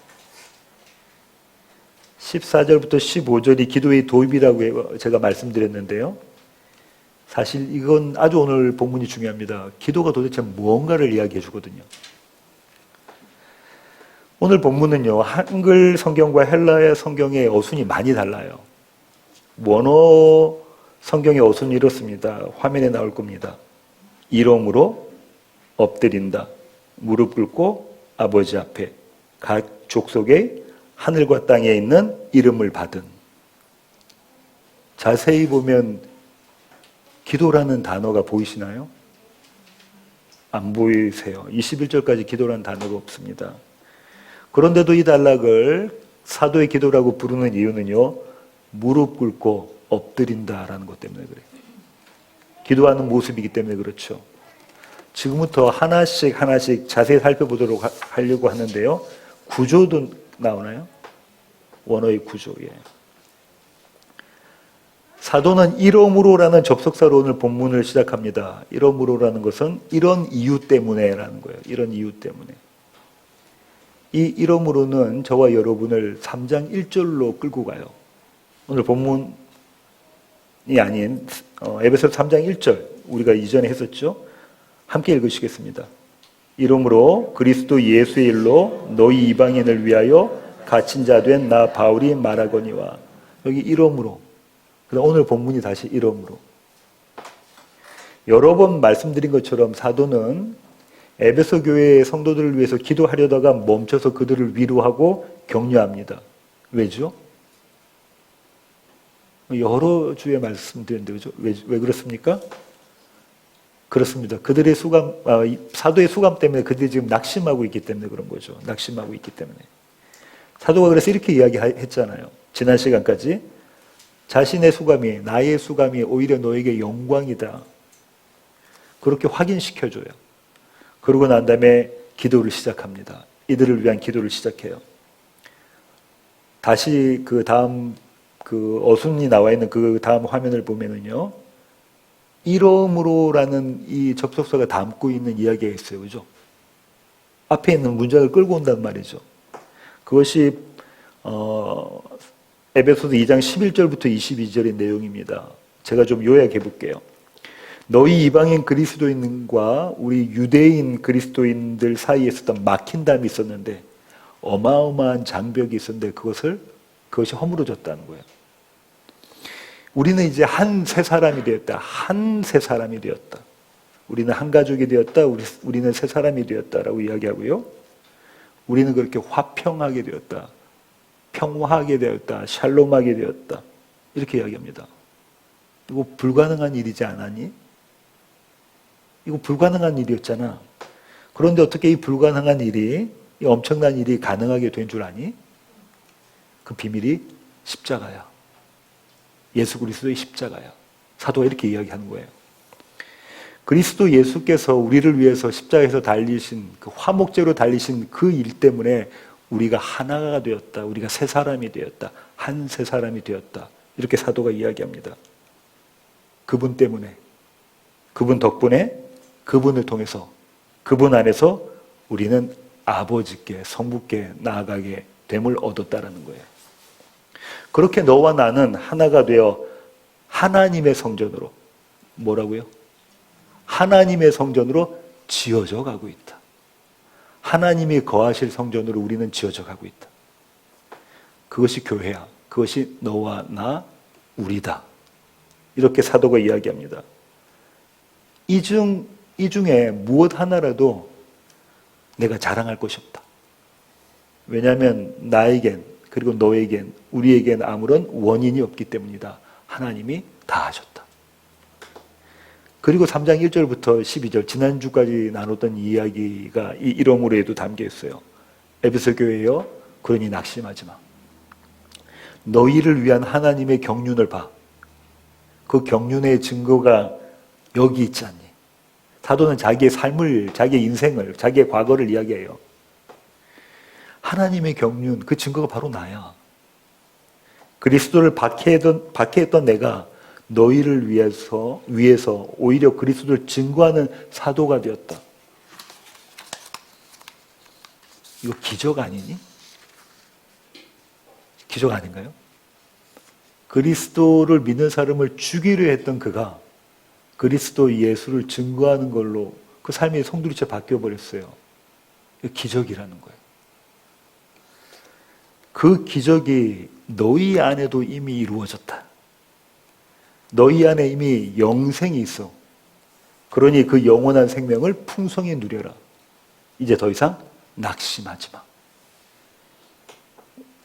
14절부터 15절이 기도의 도입이라고 제가 말씀드렸는데요. 사실 이건 아주 오늘 본문이 중요합니다. 기도가 도대체 무언가를 이야기해 주거든요. 오늘 본문은요, 한글 성경과 헬라어 성경의 어순이 많이 달라요. 원어 성경의 어순이 이렇습니다. 화면에 나올 겁니다. 이름으로 엎드린다. 무릎 꿇고 아버지 앞에 각 족속의 하늘과 땅에 있는 이름을 받은. 자세히 보면 기도라는 단어가 보이시나요? 안 보이세요. 21절까지 기도라는 단어가 없습니다. 그런데도 이 단락을 사도의 기도라고 부르는 이유는요, 무릎 꿇고 엎드린다라는 것 때문에 그래요. 기도하는 모습이기 때문에 그렇죠. 지금부터 하나씩 자세히 살펴보도록 하려고 하는데요. 구조도 나오나요? 원어의 구조. 예. 사도는 이러므로라는 접속사로 오늘 본문을 시작합니다. 이러므로라는 것은 이런 이유 때문에라는 거예요. 이런 이유 때문에. 이 이러므로는 저와 여러분을 3장 1절로 끌고 가요. 오늘 본문이 아닌 에베소서 3장 1절 우리가 이전에 했었죠. 함께 읽으시겠습니다. 이러므로 그리스도 예수의 일로 너희 이방인을 위하여 갇힌 자 된 나 바울이 말하거니와. 여기 이러므로. 오늘 본문이 다시 이러므로. 여러 번 말씀드린 것처럼 사도는 에베소 교회의 성도들을 위해서 기도하려다가 멈춰서 그들을 위로하고 격려합니다. 왜죠? 여러 주에 말씀드렸는데 그죠? 왜 그렇습니까? 그렇습니다. 그들의 사도의 수감 때문에 그들이 지금 낙심하고 있기 때문에 그런 거죠. 낙심하고 있기 때문에. 사도가 그래서 이렇게 이야기했잖아요. 지난 시간까지 자신의 수감이, 나의 수감이 오히려 너에게 영광이다. 그렇게 확인시켜줘요. 그러고 난 다음에 기도를 시작합니다. 이들을 위한 기도를 시작해요. 다시 그 다음 어순이 나와 있는 그 다음 화면을 보면은요, 이러므로라는 이 접속사가 담고 있는 이야기가 있어요. 그죠? 앞에 있는 문장을 끌고 온단 말이죠. 그것이 에베소서 2장 11절부터 22절의 내용입니다. 제가 좀 요약해 볼게요. 너희 이방인 그리스도인과 우리 유대인 그리스도인들 사이에 있었던 막힌담이 있었는데 어마어마한 장벽이 있었는데 그것이 허물어졌다는 거예요. 우리는 이제 한 새 사람이 되었다. 한 새 사람이 되었다. 우리는 한 가족이 되었다. 우리는 새 사람이 되었다라고 이야기하고요. 우리는 그렇게 화평하게 되었다. 평화하게 되었다. 샬롬하게 되었다. 이렇게 이야기합니다. 이거 불가능한 일이지 않았니? 이거 불가능한 일이었잖아. 그런데 어떻게 이 불가능한 일이, 이 엄청난 일이 가능하게 된 줄 아니? 그 비밀이 십자가야. 예수 그리스도의 십자가야. 사도가 이렇게 이야기하는 거예요. 그리스도 예수께서 우리를 위해서 십자가에서 달리신, 그 화목제로 달리신 그 일 때문에 우리가 하나가 되었다. 우리가 새 사람이 되었다. 한 새 사람이 되었다. 이렇게 사도가 이야기합니다. 그분 때문에, 그분 덕분에, 그분을 통해서, 그분 안에서 우리는 아버지께, 성부께 나아가게 됨을 얻었다라는 거예요. 그렇게 너와 나는 하나가 되어 하나님의 성전으로, 뭐라고요? 하나님의 성전으로 지어져 가고 있다. 하나님이 거하실 성전으로 우리는 지어져 가고 있다. 그것이 교회야. 그것이 너와 나 우리다. 이렇게 사도가 이야기합니다. 이 중에 무엇 하나라도 내가 자랑할 것이 없다. 왜냐하면 나에겐 그리고 너에겐 우리에겐 아무런 원인이 없기 때문이다. 하나님이 다 하셨다. 그리고 3장 1절부터 12절 지난주까지 나눴던 이야기가 이 이러므로에도 담겨 있어요. 에베소 교회여 그러니 낙심하지 마. 너희를 위한 하나님의 경륜을 봐. 그 경륜의 증거가 여기 있지 않니? 사도는 자기의 삶을, 자기의 인생을, 자기의 과거를 이야기해요. 하나님의 경륜, 그 증거가 바로 나야. 그리스도를 박해했던 내가 너희를 위해서 오히려 그리스도를 증거하는 사도가 되었다. 이거 기적 아니니? 기적 아닌가요? 그리스도를 믿는 사람을 죽이려 했던 그가 그리스도 예수를 증거하는 걸로 그 삶이 송두리째 바뀌어버렸어요. 이거 기적이라는 거예요. 그 기적이 너희 안에도 이미 이루어졌다. 너희 안에 이미 영생이 있어. 그러니 그 영원한 생명을 풍성히 누려라. 이제 더 이상 낙심하지 마.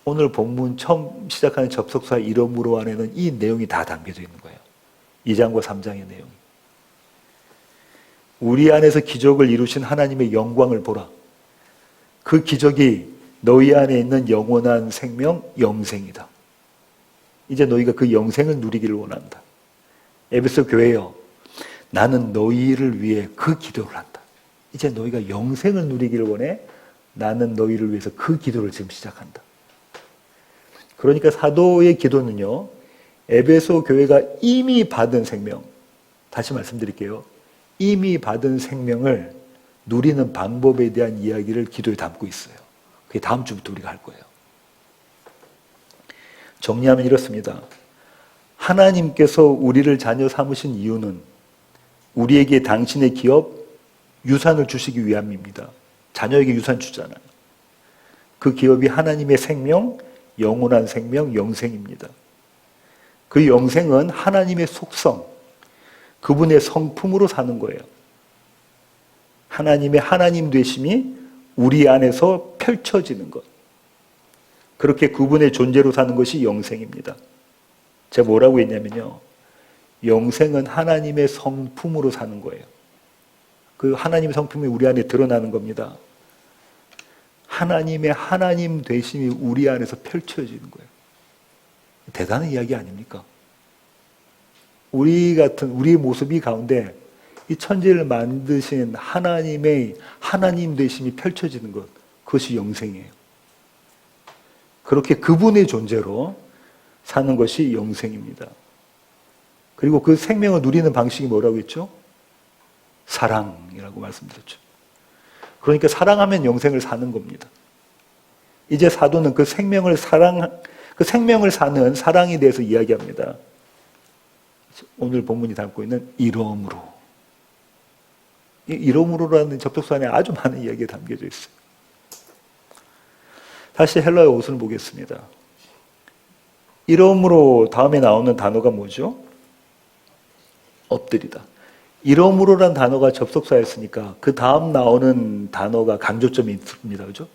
오늘 본문 처음 시작하는 접속사 이러므로 안에는 이 내용이 다 담겨져 있는 거예요. 2장과 3장의 내용이. 우리 안에서 기적을 이루신 하나님의 영광을 보라. 그 기적이 너희 안에 있는 영원한 생명, 영생이다. 이제 너희가 그 영생을 누리기를 원한다. 에베소 교회여, 나는 너희를 위해 그 기도를 한다. 이제 너희가 영생을 누리기를 원해. 나는 너희를 위해서 그 기도를 지금 시작한다. 그러니까 사도의 기도는요, 에베소 교회가 이미 받은 생명, 다시 말씀드릴게요. 이미 받은 생명을 누리는 방법에 대한 이야기를 기도에 담고 있어요. 그게 다음 주부터 우리가 할 거예요. 정리하면 이렇습니다. 하나님께서 우리를 자녀 삼으신 이유는 우리에게 당신의 기업, 유산을 주시기 위함입니다. 자녀에게 유산 주잖아요. 그 기업이 하나님의 생명, 영원한 생명, 영생입니다. 그 영생은 하나님의 속성, 그분의 성품으로 사는 거예요. 하나님의 하나님 되심이 우리 안에서 펼쳐지는 것. 그렇게 그분의 존재로 사는 것이 영생입니다. 제가 뭐라고 했냐면요. 영생은 하나님의 성품으로 사는 거예요. 그 하나님의 성품이 우리 안에 드러나는 겁니다. 하나님의 하나님 되심이 우리 안에서 펼쳐지는 거예요. 대단한 이야기 아닙니까? 우리의 모습이 가운데 이 천지를 만드신 하나님의 하나님 되심이 펼쳐지는 것, 그것이 영생이에요. 그렇게 그분의 존재로 사는 것이 영생입니다. 그리고 그 생명을 누리는 방식이 뭐라고 했죠? 사랑이라고 말씀드렸죠. 그러니까 사랑하면 영생을 사는 겁니다. 이제 사도는 그 생명을 사는 사랑에 대해서 이야기합니다. 오늘 본문이 담고 있는 이러므로. 이 이러므로라는 접속사 안에 아주 많은 이야기가 담겨져 있어요. 다시 헬라어 옷을 보겠습니다. 이러므로 다음에 나오는 단어가 뭐죠? 엎드리다. 이러므로란 단어가 접속사였으니까 그 다음 나오는 단어가 강조점이 있습니다. 그죠?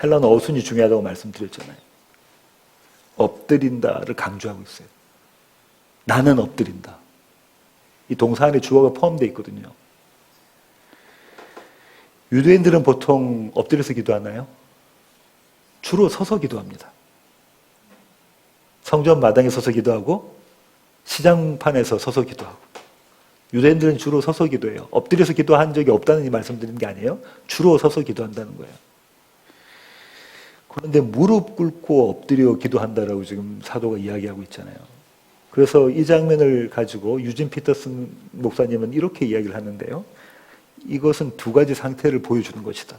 헬라어 어순이 중요하다고 말씀드렸잖아요. 엎드린다를 강조하고 있어요. 나는 엎드린다. 이 동사 안에 주어가 포함되어 있거든요. 유대인들은 보통 엎드려서 기도하나요? 주로 서서 기도합니다. 성전 마당에 서서 기도하고 시장판에서 서서 기도하고. 유대인들은 주로 서서 기도해요. 엎드려서 기도한 적이 없다는 말씀드리는 게 아니에요. 주로 서서 기도한다는 거예요. 그런데 무릎 꿇고 엎드려 기도한다라고 지금 사도가 이야기하고 있잖아요. 그래서 이 장면을 가지고 유진 피터슨 목사님은 이렇게 이야기를 하는데요. 이것은 두 가지 상태를 보여주는 것이다.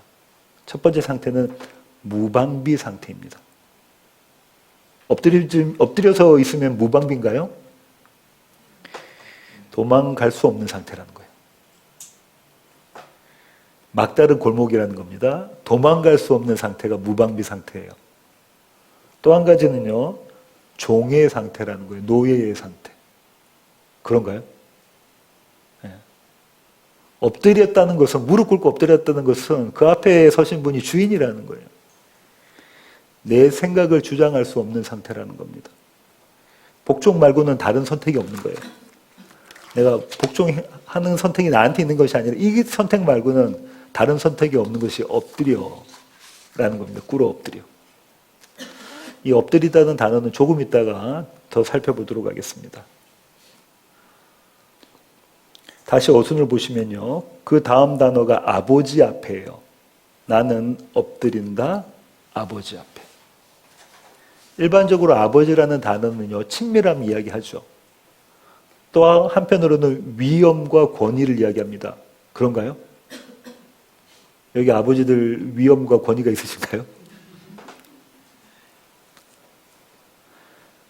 첫 번째 상태는 무방비 상태입니다. 엎드려서 있으면 무방비인가요? 도망갈 수 없는 상태라는 거예요. 막다른 골목이라는 겁니다. 도망갈 수 없는 상태가 무방비 상태예요. 또 한 가지는요, 종의 상태라는 거예요. 노예의 상태. 그런가요? 네. 엎드렸다는 것은, 무릎 꿇고 엎드렸다는 것은 그 앞에 서신 분이 주인이라는 거예요. 내 생각을 주장할 수 없는 상태라는 겁니다. 복종 말고는 다른 선택이 없는 거예요. 내가 복종하는 선택이 나한테 있는 것이 아니라 이 선택 말고는 다른 선택이 없는 것이 엎드려라는 겁니다. 꿇어 엎드려. 이 엎드리다는 단어는 조금 있다가 더 살펴보도록 하겠습니다. 다시 어순을 보시면요. 그 다음 단어가 아버지 앞에예요. 나는 엎드린다, 아버지 앞에. 일반적으로 아버지라는 단어는요, 친밀함 이야기하죠. 또 한편으로는 위엄과 권위를 이야기합니다. 그런가요? 여기 아버지들 위엄과 권위가 있으신가요?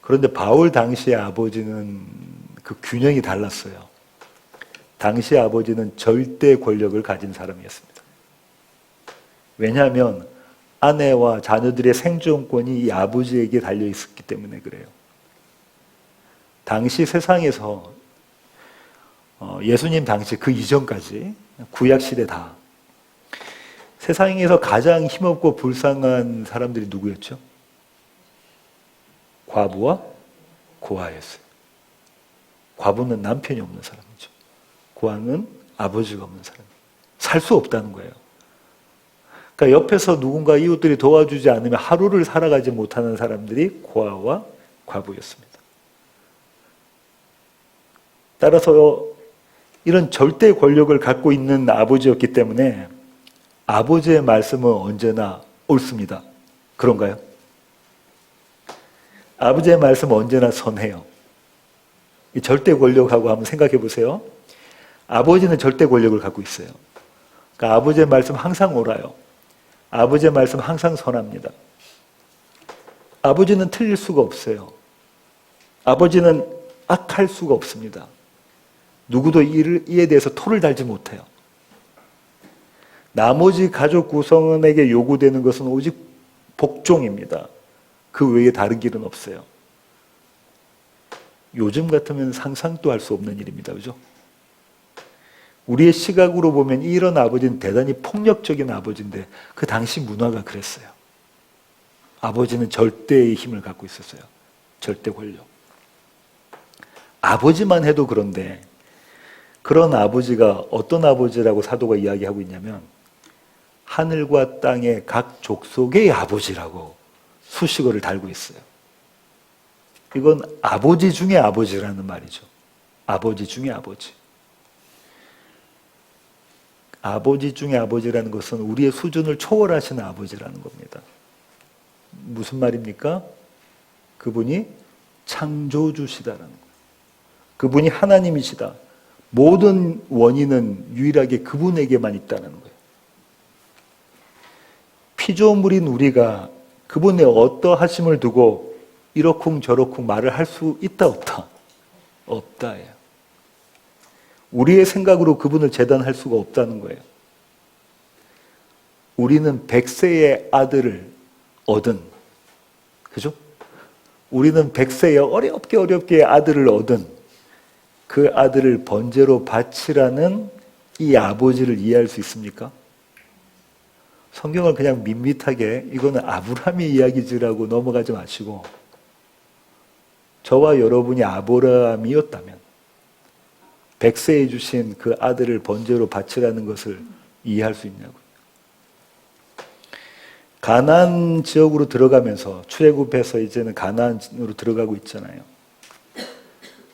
그런데 바울 당시의 아버지는 그 균형이 달랐어요. 당시 아버지는 절대 권력을 가진 사람이었습니다. 왜냐하면 아내와 자녀들의 생존권이 이 아버지에게 달려 있었기 때문에 그래요. 당시 세상에서 예수님 당시 그 이전까지 구약시대 다 세상에서 가장 힘없고 불쌍한 사람들이 누구였죠? 과부와 고아였어요. 과부는 남편이 없는 사람이죠. 고아는 아버지가 없는 사람이에요. 살 수 없다는 거예요. 그러니까 옆에서 누군가 이웃들이 도와주지 않으면 하루를 살아가지 못하는 사람들이 고아와 과부였습니다. 따라서 이런 절대 권력을 갖고 있는 아버지였기 때문에 아버지의 말씀은 언제나 옳습니다. 그런가요? 아버지의 말씀은 언제나 선해요. 이 절대 권력하고 한번 생각해 보세요. 아버지는 절대 권력을 갖고 있어요. 그러니까 아버지의 말씀 항상 옳아요. 아버지의 말씀 항상 선합니다. 아버지는 틀릴 수가 없어요. 아버지는 악할 수가 없습니다. 누구도 이에 대해서 토를 달지 못해요. 나머지 가족 구성원에게 요구되는 것은 오직 복종입니다. 그 외에 다른 길은 없어요. 요즘 같으면 상상도 할 수 없는 일입니다. 그죠? 우리의 시각으로 보면 이런 아버지는 대단히 폭력적인 아버지인데 그 당시 문화가 그랬어요. 아버지는 절대의 힘을 갖고 있었어요. 절대 권력. 아버지만 해도 그런데 그런 아버지가 어떤 아버지라고 사도가 이야기하고 있냐면 하늘과 땅의 각 족속의 아버지라고 수식어를 달고 있어요. 이건 아버지 중에 아버지라는 말이죠. 아버지 중에 아버지. 아버지 중에 아버지라는 것은 우리의 수준을 초월하시는 아버지라는 겁니다. 무슨 말입니까? 그분이 창조주시다라는 거예요. 그분이 하나님이시다. 모든 원인은 유일하게 그분에게만 있다는 거예요. 피조물인 우리가 그분의 어떠하심을 두고 이러쿵 저러쿵 말을 할 수 있다 없다? 없다예요. 우리의 생각으로 그분을 재단할 수가 없다는 거예요. 우리는 100세의 아들을 얻은, 그죠? 우리는 100세에 어렵게 아들을 얻은 그 아들을 번제로 바치라는 이 아버지를 이해할 수 있습니까? 성경을 그냥 밋밋하게 이거는 아브라함의 이야기지라고 넘어가지 마시고 저와 여러분이 아브라함이었다면 100세에 주신 그 아들을 번제로 바치라는 것을 이해할 수 있냐고요. 가나안 지역으로 들어가면서 출애굽해서 이제는 가나안으로 들어가고 있잖아요.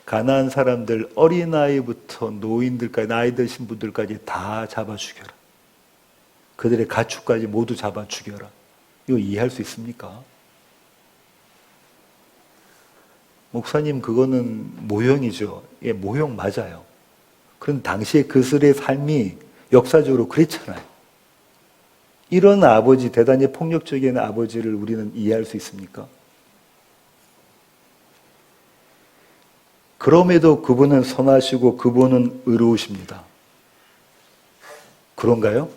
가나안 사람들 어린아이부터 노인들까지 나이 드신 분들까지 다 잡아 죽여라. 그들의 가축까지 모두 잡아 죽여라. 이거 이해할 수 있습니까? 목사님 그거는 모형이죠. 예, 모형 맞아요. 그런데 당시에 그들의 삶이 역사적으로 그랬잖아요. 이런 아버지, 대단히 폭력적인 아버지를 우리는 이해할 수 있습니까? 그럼에도 그분은 선하시고 그분은 의로우십니다. 그런가요?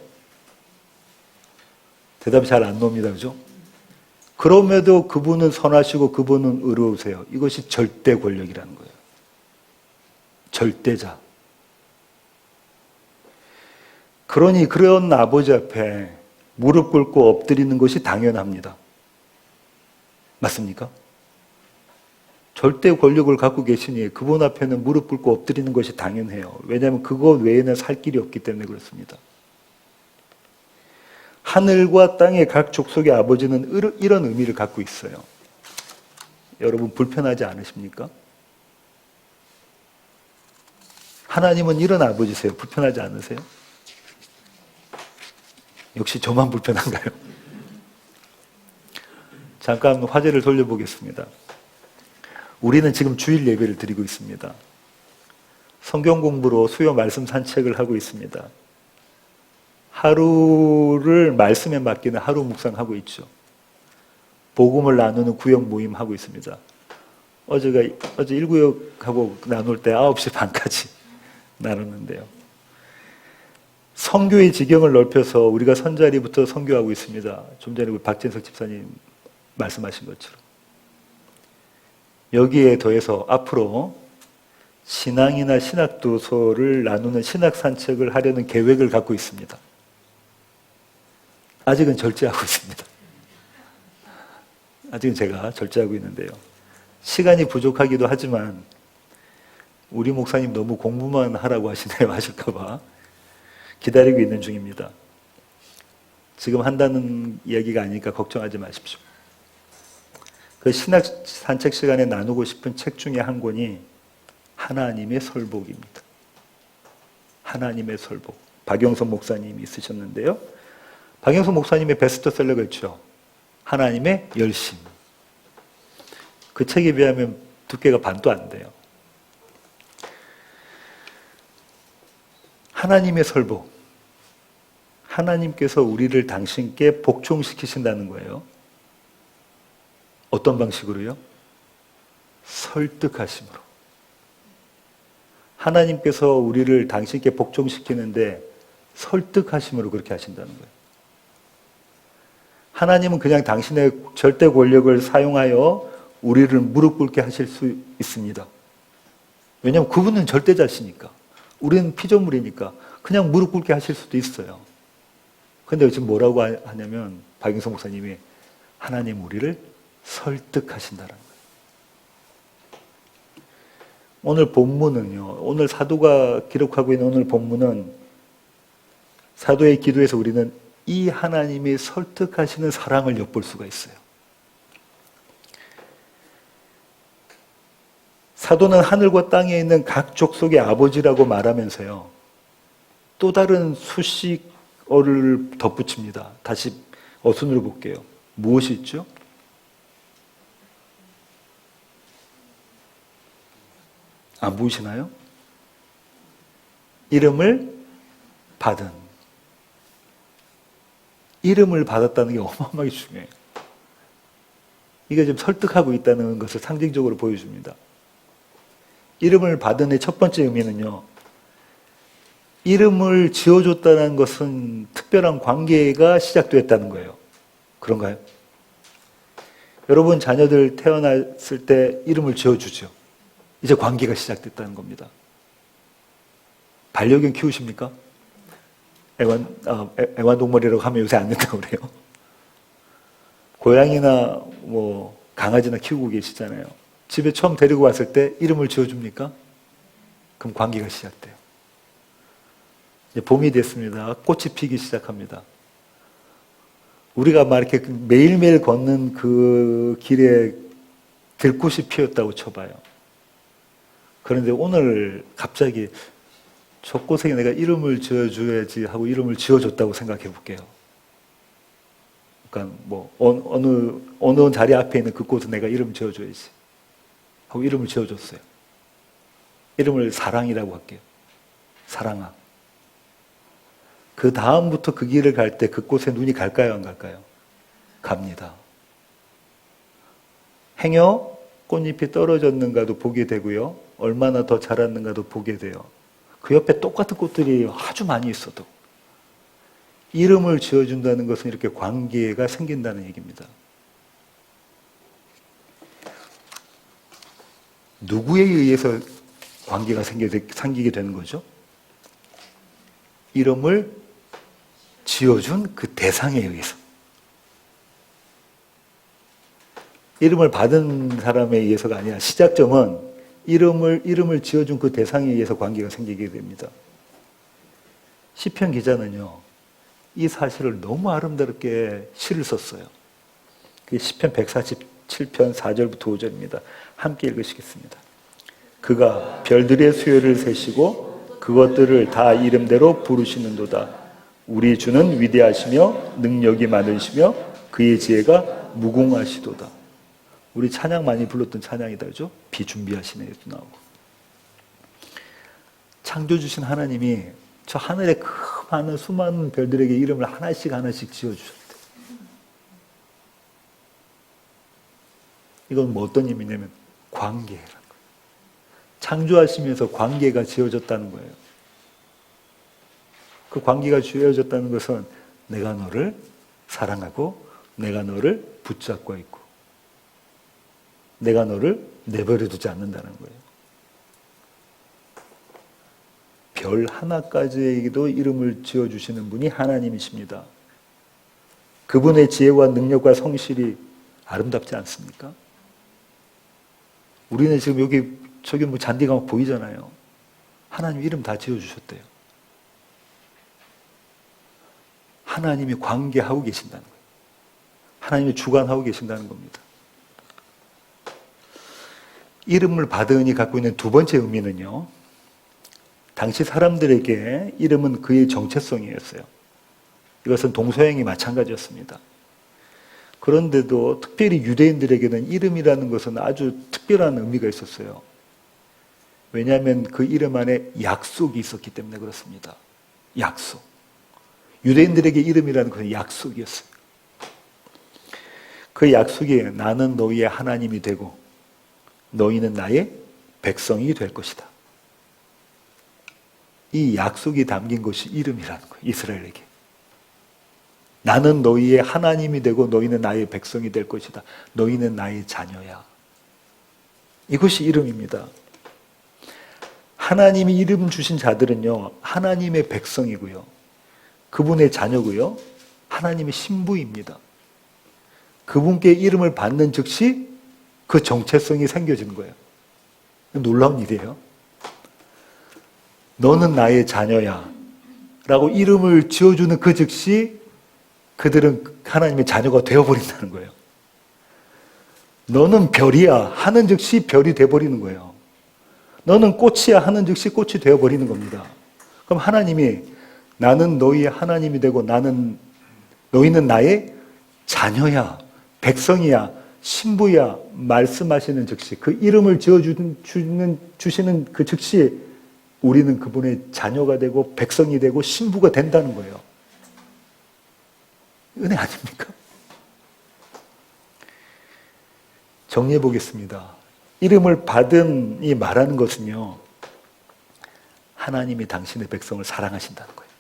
대답이 잘 안 나옵니다. 그죠? 그럼에도 그분은 선하시고 그분은 의로우세요. 이것이 절대 권력이라는 거예요. 절대자. 그러니 그런 아버지 앞에 무릎 꿇고 엎드리는 것이 당연합니다. 맞습니까? 절대 권력을 갖고 계시니 그분 앞에는 무릎 꿇고 엎드리는 것이 당연해요. 왜냐하면 그것 외에는 살 길이 없기 때문에 그렇습니다. 하늘과 땅의 각 족속의 아버지는 이런 의미를 갖고 있어요. 여러분 불편하지 않으십니까? 하나님은 이런 아버지세요. 불편하지 않으세요? 역시 저만 불편한가요? 잠깐 화제를 돌려보겠습니다. 우리는 지금 주일 예배를 드리고 있습니다. 성경 공부로 수요 말씀 산책을 하고 있습니다. 하루를 말씀에 맡기는 하루 묵상하고 있죠. 복음을 나누는 구역 모임 하고 있습니다. 어제 1구역하고 나눌 때 9시 반까지 나눴는데요. 선교의 지경을 넓혀서 우리가 선자리부터 선교하고 있습니다. 좀 전에 우리 박진석 집사님 말씀하신 것처럼. 여기에 더해서 앞으로 신앙이나 신학도서를 나누는 신학산책을 하려는 계획을 갖고 있습니다. 아직은 절제하고 있습니다. 아직은 제가 절제하고 있는데요. 시간이 부족하기도 하지만 우리 목사님 너무 공부만 하라고 하시네요 하실까봐 기다리고 있는 중입니다. 지금 한다는 이야기가 아니니까 걱정하지 마십시오. 그 신학 산책 시간에 나누고 싶은 책 중에 한 권이 하나님의 설복입니다. 하나님의 설복. 박영선 목사님이 쓰셨는데요. 박영선 목사님의 베스트셀러가 있죠. 하나님의 열심. 그 책에 비하면 두께가 반도 안 돼요. 하나님의 설복. 하나님께서 우리를 당신께 복종시키신다는 거예요. 어떤 방식으로요? 설득하심으로. 하나님께서 우리를 당신께 복종시키는데 설득하심으로 그렇게 하신다는 거예요. 하나님은 그냥 당신의 절대 권력을 사용하여 우리를 무릎 꿇게 하실 수 있습니다. 왜냐하면 그분은 절대자시니까. 우리는 피조물이니까 그냥 무릎 꿇게 하실 수도 있어요. 그런데 지금 뭐라고 하냐면 박영선 목사님이 하나님 우리를 설득하신다는 거예요. 오늘 본문은요. 오늘 사도가 기록하고 있는 오늘 본문은 사도의 기도에서 우리는 이 하나님이 설득하시는 사랑을 엿볼 수가 있어요. 사도는 하늘과 땅에 있는 각 족속의 아버지라고 말하면서요. 또 다른 수식어를 덧붙입니다. 다시 어순으로 볼게요. 무엇이 있죠? 안 보이시나요? 이름을 받은. 이름을 받았다는 게 어마어마하게 중요해요. 이게 지금 설득하고 있다는 것을 상징적으로 보여줍니다. 이름을 받은의 첫 번째 의미는요. 이름을 지어줬다는 것은 특별한 관계가 시작되었다는 거예요. 그런가요? 여러분 자녀들 태어났을 때 이름을 지어주죠. 이제 관계가 시작됐다는 겁니다. 반려견 키우십니까? 애완동물이라고 하면 요새 안 된다고 그래요. 고양이나 뭐 강아지나 키우고 계시잖아요. 집에 처음 데리고 왔을 때 이름을 지어줍니까? 그럼 관계가 시작돼요. 이제 봄이 됐습니다. 꽃이 피기 시작합니다. 우리가 막 이렇게 매일매일 걷는 그 길에 들꽃이 피었다고 쳐봐요. 그런데 오늘 갑자기 저 꽃에 내가 이름을 지어줘야지 하고 이름을 지어줬다고 생각해 볼게요. 그러니까 뭐 어느 자리 앞에 있는 그 꽃은 내가 이름 지어줘야지 하고 이름을 지어줬어요. 이름을 사랑이라고 할게요. 사랑아. 그 다음부터 그 길을 갈 때 그 꽃에 눈이 갈까요? 안 갈까요? 갑니다. 행여 꽃잎이 떨어졌는가도 보게 되고요. 얼마나 더 자랐는가도 보게 돼요. 그 옆에 똑같은 꽃들이 아주 많이 있어도 이름을 지어준다는 것은 이렇게 관계가 생긴다는 얘기입니다. 누구에 의해서 관계가 생기게 되는 거죠? 이름을 지어준 그 대상에 의해서. 이름을 받은 사람에 의해서가 아니라 시작점은 이름을 지어준 그 대상에 의해서 관계가 생기게 됩니다. 시편 기자는요, 이 사실을 너무 아름답게 시를 썼어요. 그게 시편 147편 4절부터 5절입니다. 함께 읽으시겠습니다. 그가 별들의 수요를 세시고 그것들을 다 이름대로 부르시는도다. 우리 주는 위대하시며 능력이 많으시며 그의 지혜가 무궁하시도다. 우리 찬양 많이 불렀던 찬양이다, 그죠? 비준비하시네도 나오고. 창조 주신 하나님이 저 하늘에 그 많은 수많은 별들에게 이름을 하나씩 지어주셨대. 이건 뭐 어떤 의미냐면 관계라는 거예요. 창조하시면서 관계가 지어졌다는 거예요. 그 관계가 지어졌다는 것은 내가 너를 사랑하고 내가 너를 붙잡고 있고 내가 너를 내버려 두지 않는다는 거예요. 별 하나까지에게도 이름을 지어주시는 분이 하나님이십니다. 그분의 지혜와 능력과 성실이 아름답지 않습니까? 우리는 지금 저기 뭐 잔디가 막 보이잖아요. 하나님 이름 다 지어주셨대요. 하나님이 관계하고 계신다는 거예요. 하나님이 주관하고 계신다는 겁니다. 이름을 받으니 갖고 있는 두 번째 의미는요, 당시 사람들에게 이름은 그의 정체성이었어요. 이것은 동서양이 마찬가지였습니다. 그런데도 특별히 유대인들에게는 이름이라는 것은 아주 특별한 의미가 있었어요. 왜냐하면 그 이름 안에 약속이 있었기 때문에 그렇습니다. 약속. 유대인들에게 이름이라는 것은 약속이었어요. 그 약속이 나는 너희의 하나님이 되고 너희는 나의 백성이 될 것이다. 이 약속이 담긴 것이 이름이라는 거예요. 이스라엘에게. 나는 너희의 하나님이 되고 너희는 나의 백성이 될 것이다. 너희는 나의 자녀야. 이것이 이름입니다. 하나님이 이름 주신 자들은요, 하나님의 백성이고요. 그분의 자녀고요. 하나님의 신부입니다. 그분께 이름을 받는 즉시 그 정체성이 생겨지는 거예요. 놀라운 일이에요. 너는 나의 자녀야 라고 이름을 지어주는 그 즉시 그들은 하나님의 자녀가 되어버린다는 거예요. 너는 별이야 하는 즉시 별이 되어버리는 거예요. 너는 꽃이야 하는 즉시 꽃이 되어버리는 겁니다. 그럼 하나님이 나는 너희의 하나님이 되고 너희는 나의 자녀야, 백성이야, 신부야 말씀하시는 즉시 그 이름을 지어주시는 그 즉시 우리는 그분의 자녀가 되고 백성이 되고 신부가 된다는 거예요. 은혜 아닙니까? 정리해 보겠습니다. 이름을 받음이 말하는 것은요, 하나님이 당신의 백성을 사랑하신다는 거예요.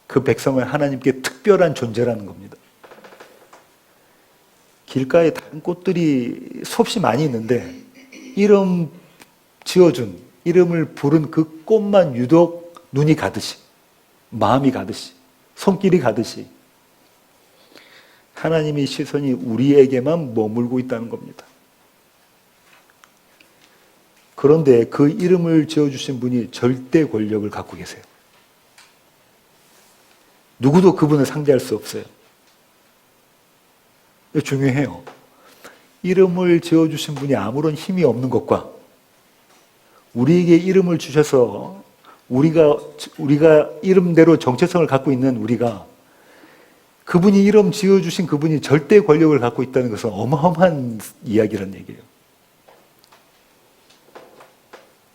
그 백성은 하나님께 특별한 존재라는 겁니다. 길가에 다른 꽃들이 수없이 많이 있는데 이름 지어준, 이름을 부른 그 꽃만 유독 눈이 가듯이, 마음이 가듯이, 손길이 가듯이 하나님의 시선이 우리에게만 머물고 있다는 겁니다. 그런데 그 이름을 지어주신 분이 절대 권력을 갖고 계세요. 누구도 그분을 상대할 수 없어요. 이거 중요해요. 이름을 지어주신 분이 아무런 힘이 없는 것과 우리에게 이름을 주셔서 우리가 이름대로 정체성을 갖고 있는 우리가 그분이 이름 지어주신 그분이 절대 권력을 갖고 있다는 것은 어마어마한 이야기란 얘기예요.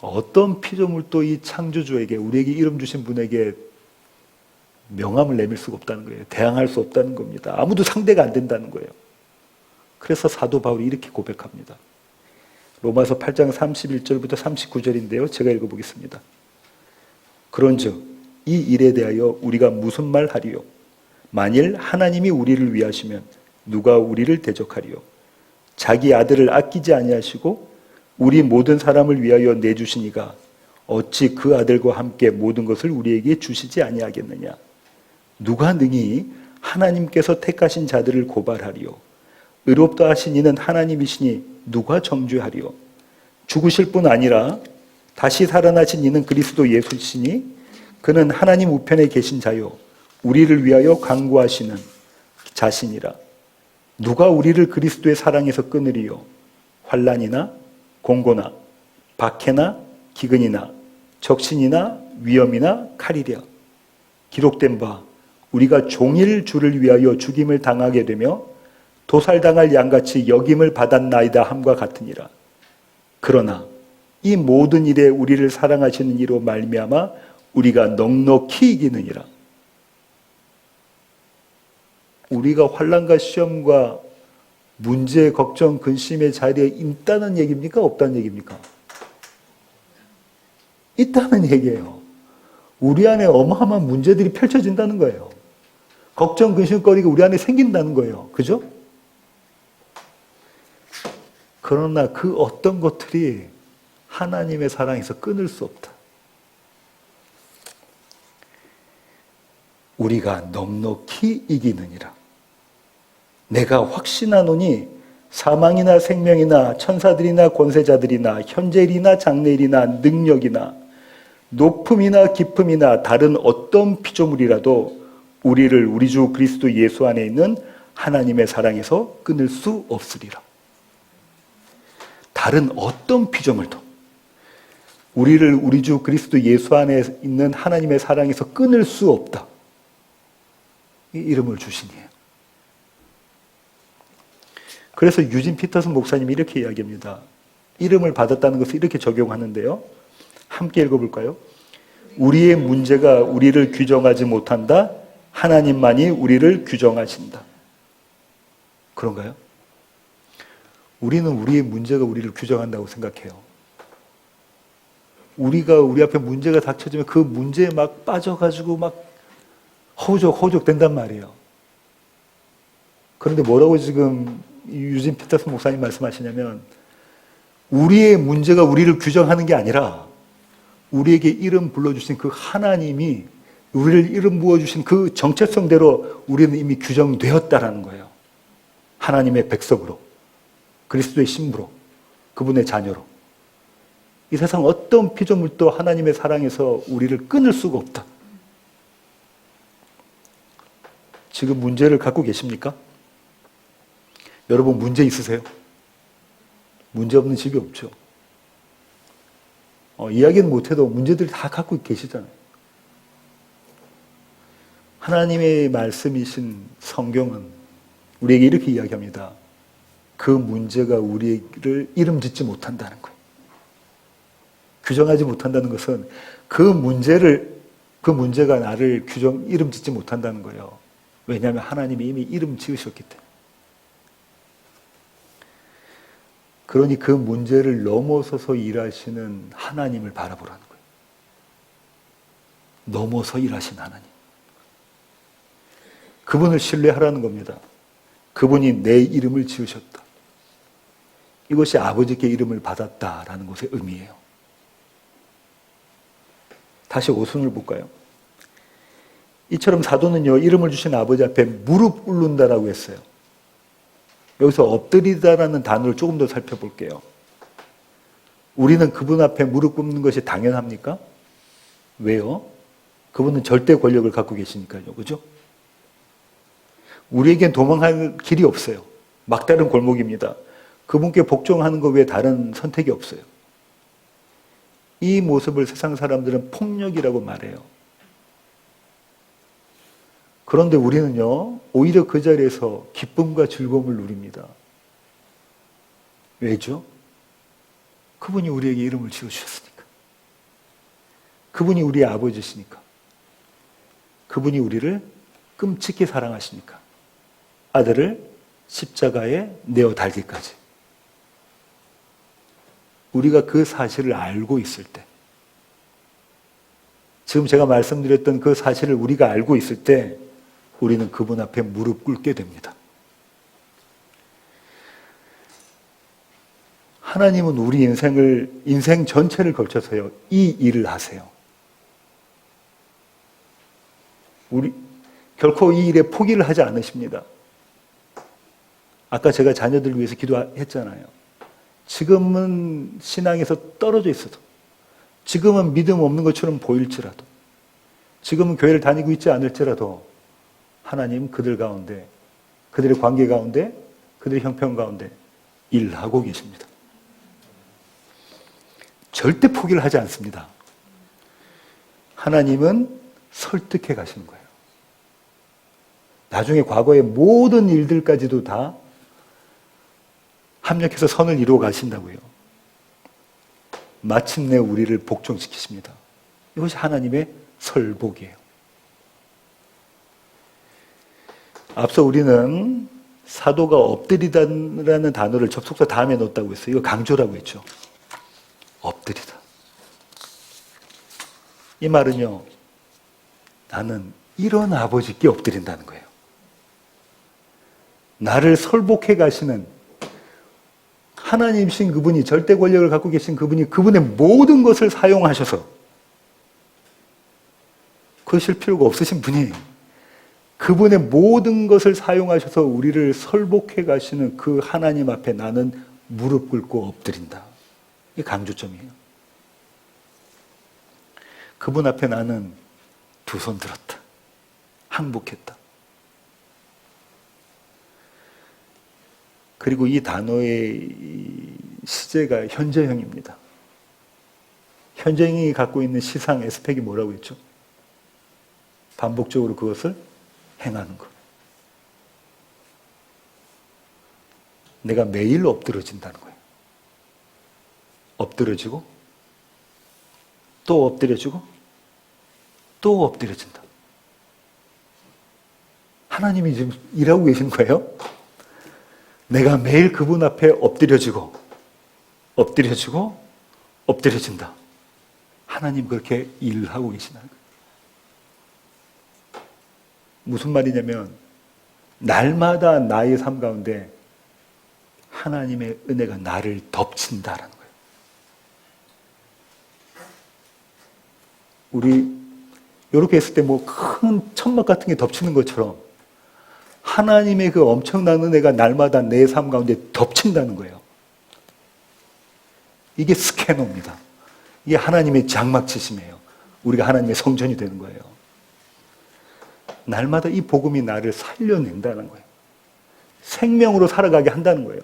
어떤 피조물도 이 창조주에게 우리에게 이름 주신 분에게 명함을 내밀 수가 없다는 거예요. 대항할 수 없다는 겁니다. 아무도 상대가 안 된다는 거예요. 그래서 사도 바울이 이렇게 고백합니다. 로마서 8장 31절부터 39절인데요. 제가 읽어보겠습니다. 그런즉 이 일에 대하여 우리가 무슨 말 하리요? 만일 하나님이 우리를 위하시면 누가 우리를 대적하리요? 자기 아들을 아끼지 아니하시고 우리 모든 사람을 위하여 내주시니가 어찌 그 아들과 함께 모든 것을 우리에게 주시지 아니하겠느냐. 누가 능히 하나님께서 택하신 자들을 고발하리요. 의롭다 하신 이는 하나님이시니 누가 정죄하리요. 죽으실 뿐 아니라 다시 살아나신 이는 그리스도 예수시니 그는 하나님 우편에 계신 자요 우리를 위하여 간구하시는 자신이라. 누가 우리를 그리스도의 사랑에서 끊으리요. 환난이나 공고나 박해나 기근이나 적신이나 위험이나 칼이랴. 기록된 바 우리가 종일 주를 위하여 죽임을 당하게 되며 도살당할 양같이 여김을 받았나이다 함과 같으니라. 그러나 이 모든 일에 우리를 사랑하시는 이로 말미암아 우리가 넉넉히 이기느니라. 우리가 환난과 시험과 문제, 걱정, 근심의 자리에 있다는 얘기입니까? 없다는 얘기입니까? 있다는 얘기예요. 우리 안에 어마어마한 문제들이 펼쳐진다는 거예요. 걱정, 근심거리가 우리 안에 생긴다는 거예요. 그죠? 그러나 그 어떤 것들이 하나님의 사랑에서 끊을 수 없다. 우리가 넉넉히 이기느니라. 내가 확신하노니 사망이나 생명이나 천사들이나 권세자들이나 현재일이나 장래일이나 능력이나 높음이나 깊음이나 다른 어떤 피조물이라도 우리를 우리 주 그리스도 예수 안에 있는 하나님의 사랑에서 끊을 수 없으리라. 다른 어떤 피조물도 우리를 우리 주 그리스도 예수 안에 있는 하나님의 사랑에서 끊을 수 없다. 이 이름을 주시니에요. 그래서 유진 피터슨 목사님이 이렇게 이야기합니다. 이름을 받았다는 것을 이렇게 적용하는데요. 함께 읽어볼까요? 우리의 문제가 우리를 규정하지 못한다. 하나님만이 우리를 규정하신다. 그런가요? 우리는 우리의 문제가 우리를 규정한다고 생각해요. 우리가 우리 앞에 문제가 닥쳐지면 그 문제에 막 빠져가지고 막 허우적 된단 말이에요. 그런데 뭐라고 지금 유진 피터슨 목사님 말씀하시냐면 우리의 문제가 우리를 규정하는 게 아니라 우리에게 이름 불러주신 그 하나님이 우리를 이름 부어주신 그 정체성대로 우리는 이미 규정되었다라는 거예요. 하나님의 백성으로, 그리스도의 신부로, 그분의 자녀로. 이 세상 어떤 피조물도 하나님의 사랑에서 우리를 끊을 수가 없다. 지금 문제를 갖고 계십니까? 여러분 문제 있으세요? 문제 없는 집이 없죠. 이야기는 못해도 문제들 다 갖고 계시잖아요. 하나님의 말씀이신 성경은 우리에게 이렇게 이야기합니다. 그 문제가 우리를 이름 짓지 못한다는 거예요. 규정하지 못한다는 것은 그 문제가 나를 이름 짓지 못한다는 거예요. 왜냐하면 하나님이 이미 이름 지으셨기 때문에. 그러니 그 문제를 넘어서서 일하시는 하나님을 바라보라는 거예요. 넘어서 일하신 하나님. 그분을 신뢰하라는 겁니다. 그분이 내 이름을 지으셨다. 이것이 아버지께 이름을 받았다라는 것의 의미예요. 다시 오순을 볼까요? 이처럼 사도는요, 이름을 주신 아버지 앞에 무릎 꿇는다라고 했어요. 여기서 엎드리다라는 단어를 조금 더 살펴볼게요. 우리는 그분 앞에 무릎 꿇는 것이 당연합니까? 왜요? 그분은 절대 권력을 갖고 계시니까요. 그죠? 우리에겐 도망할 길이 없어요. 막다른 골목입니다. 그분께 복종하는 것 외에 다른 선택이 없어요. 이 모습을 세상 사람들은 폭력이라고 말해요. 그런데 우리는요, 오히려 그 자리에서 기쁨과 즐거움을 누립니다. 왜죠? 그분이 우리에게 이름을 지어주셨으니까. 그분이 우리의 아버지시니까. 그분이 우리를 끔찍히 사랑하시니까. 아들을 십자가에 내어 달기까지. 우리가 그 사실을 알고 있을 때, 지금 제가 말씀드렸던 그 사실을 우리가 알고 있을 때 우리는 그분 앞에 무릎 꿇게 됩니다. 하나님은 우리 인생 전체를 걸쳐서요, 이 일을 하세요. 결코 이 일에 포기를 하지 않으십니다. 아까 제가 자녀들 위해서 기도했잖아요. 지금은 신앙에서 떨어져 있어도, 지금은 믿음 없는 것처럼 보일지라도, 지금은 교회를 다니고 있지 않을지라도 하나님 그들 가운데, 그들의 관계 가운데, 그들의 형편 가운데 일하고 계십니다. 절대 포기를 하지 않습니다. 하나님은 설득해 가시는 거예요. 나중에 과거의 모든 일들까지도 다 합력해서 선을 이루어 가신다고요. 마침내 우리를 복종시키십니다. 이것이 하나님의 설복이에요. 앞서 우리는 사도가 엎드리다라는 단어를 접속사 다음에 넣었다고 했어요. 이거 강조라고 했죠. 엎드리다. 이 말은요, 나는 이런 아버지께 엎드린다는 거예요. 나를 설복해 가시는 하나님이신 그분이, 절대 권력을 갖고 계신 그분이 그분의 모든 것을 사용하셔서, 그러실 필요가 없으신 분이 그분의 모든 것을 사용하셔서 우리를 설복해 가시는 그 하나님 앞에 나는 무릎 꿇고 엎드린다. 이게 강조점이에요. 그분 앞에 나는 두 손 들었다. 항복했다. 그리고 이 단어의 시제가 현재형입니다. 현재형이 갖고 있는 시상 에스펙이 뭐라고 했죠? 반복적으로 그것을 행하는 것. 내가 매일 엎드러진다는 거예요. 엎드러지고, 또 엎드려지고, 또 엎드려진다. 하나님이 지금 일하고 계신 거예요. 내가 매일 그분 앞에 엎드려지고, 엎드려지고, 엎드려진다. 하나님 그렇게 일하고 계시다는 거예요. 무슨 말이냐면, 날마다 나의 삶 가운데 하나님의 은혜가 나를 덮친다라는 거예요. 우리 이렇게 했을 때 뭐 큰 천막 같은 게 덮치는 것처럼 하나님의 그 엄청난 은혜가 날마다 내 삶 가운데 덮친다는 거예요. 이게 스캐너입니다. 이게 하나님의 장막치심이에요. 우리가 하나님의 성전이 되는 거예요. 날마다 이 복음이 나를 살려낸다는 거예요. 생명으로 살아가게 한다는 거예요.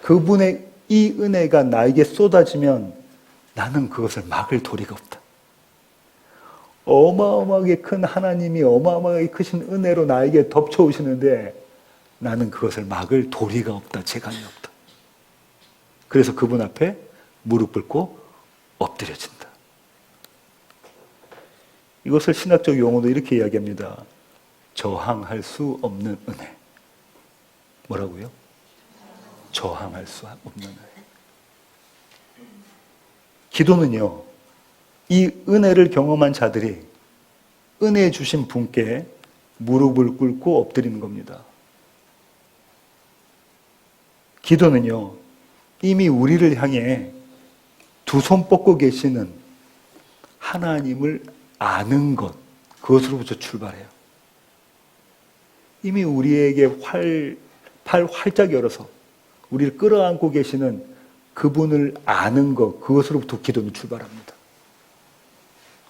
그분의 이 은혜가 나에게 쏟아지면 나는 그것을 막을 도리가 없다. 어마어마하게 큰 하나님이 어마어마하게 크신 은혜로 나에게 덮쳐오시는데 나는 그것을 막을 도리가 없다. 재간이 없다. 그래서 그분 앞에 무릎 꿇고 엎드려진다. 이것을 신학적 용어로 이렇게 이야기합니다. 저항할 수 없는 은혜. 뭐라고요? 저항할 수 없는 은혜. 기도는요, 이 은혜를 경험한 자들이 은혜 주신 분께 무릎을 꿇고 엎드리는 겁니다. 기도는요, 이미 우리를 향해 두 손 뻗고 계시는 하나님을 아는 것, 그것으로부터 출발해요. 이미 우리에게 팔 활짝 열어서 우리를 끌어안고 계시는 그분을 아는 것, 그것으로부터 기도는 출발합니다.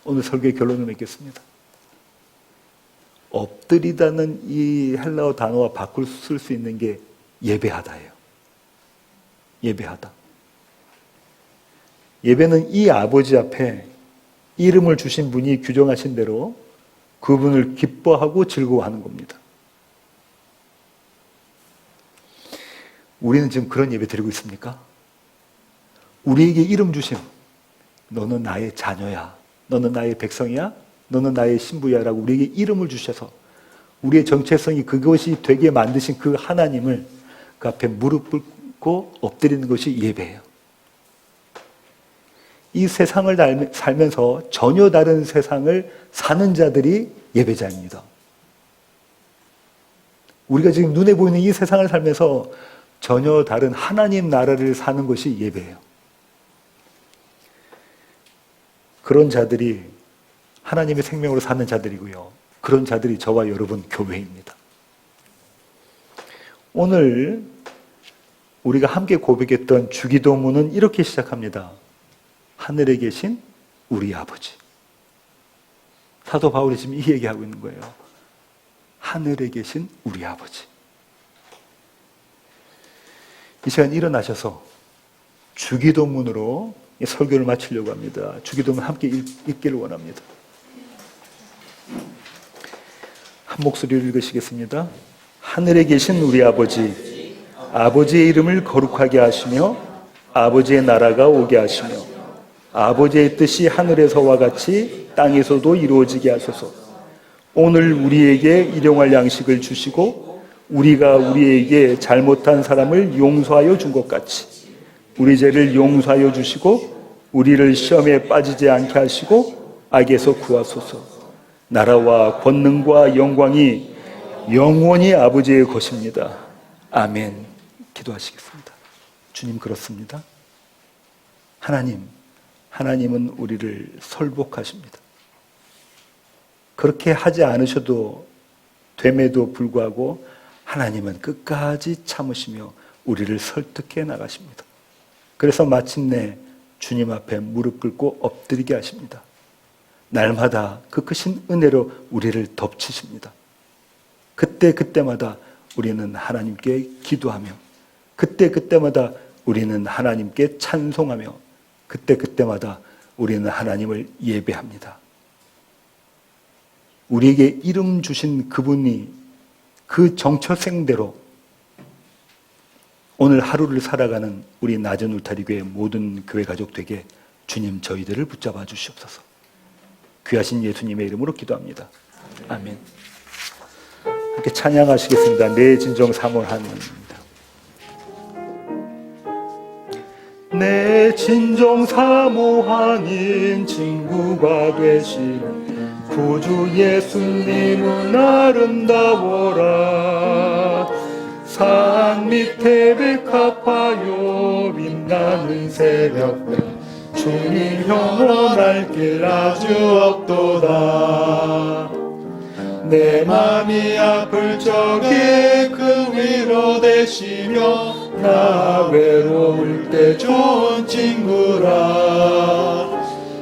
오늘 설교의 결론을 맺겠습니다. 엎드리다는 이 헬라어 단어와 바꿀 쓸 수 있는 게 예배하다예요. 예배하다. 예배는 이 아버지 앞에 이름을 주신 분이 규정하신 대로 그분을 기뻐하고 즐거워하는 겁니다. 우리는 지금 그런 예배 드리고 있습니까? 우리에게 이름 주심, 너는 나의 자녀야, 너는 나의 백성이야, 너는 나의 신부야 라고 우리에게 이름을 주셔서 우리의 정체성이 그것이 되게 만드신 그 하나님을 그 앞에 무릎 꿇고 엎드리는 것이 예배예요. 이 세상을 살면서 전혀 다른 세상을 사는 자들이 예배자입니다. 우리가 지금 눈에 보이는 이 세상을 살면서 전혀 다른 하나님 나라를 사는 것이 예배예요. 그런 자들이 하나님의 생명으로 사는 자들이고요. 그런 자들이 저와 여러분 교회입니다. 오늘 우리가 함께 고백했던 주기도문은 이렇게 시작합니다. 하늘에 계신 우리 아버지. 사도 바울이 지금 이 얘기하고 있는 거예요. 하늘에 계신 우리 아버지. 이 시간 일어나셔서 주기도문으로 설교를 마치려고 합니다. 주기도문 함께 읽기를 원합니다. 한 목소리로 읽으시겠습니다. 하늘에 계신 우리 아버지, 아버지의 이름을 거룩하게 하시며 아버지의 나라가 오게 하시며 아버지의 뜻이 하늘에서와 같이 땅에서도 이루어지게 하소서. 오늘 우리에게 일용할 양식을 주시고 우리가 우리에게 잘못한 사람을 용서하여 준 것 같이 우리 죄를 용서하여 주시고 우리를 시험에 빠지지 않게 하시고 악에서 구하소서. 나라와 권능과 영광이 영원히 아버지의 것입니다. 아멘. 기도하시겠습니다. 주님, 그렇습니다. 하나님은 우리를 설복하십니다. 그렇게 하지 않으셔도 됨에도 불구하고 하나님은 끝까지 참으시며 우리를 설득해 나가십니다. 그래서 마침내 주님 앞에 무릎 꿇고 엎드리게 하십니다. 날마다 그 크신 은혜로 우리를 덮치십니다. 그때마다 우리는 하나님께 기도하며 그때마다 우리는 하나님께 찬송하며 그때마다 우리는 하나님을 예배합니다. 우리에게 이름 주신 그분이 그 정처생대로 오늘 하루를 살아가는 우리 낮은 울타리교회 모든 교회 가족 되게 주님 저희들을 붙잡아 주시옵소서. 귀하신 예수님의 이름으로 기도합니다. 아멘. 함께 찬양하시겠습니다. 내 진정 사모하는 내 진정 사모하는 친구가 되시는 구주 예수님은 아름다워라. 산 밑에 백합화요 빛나는 새벽별 주님 영원할 길 아주 없도다. 내 맘이 아플 적에 그 위로 되시며 나 외로울 때 좋은 친구라.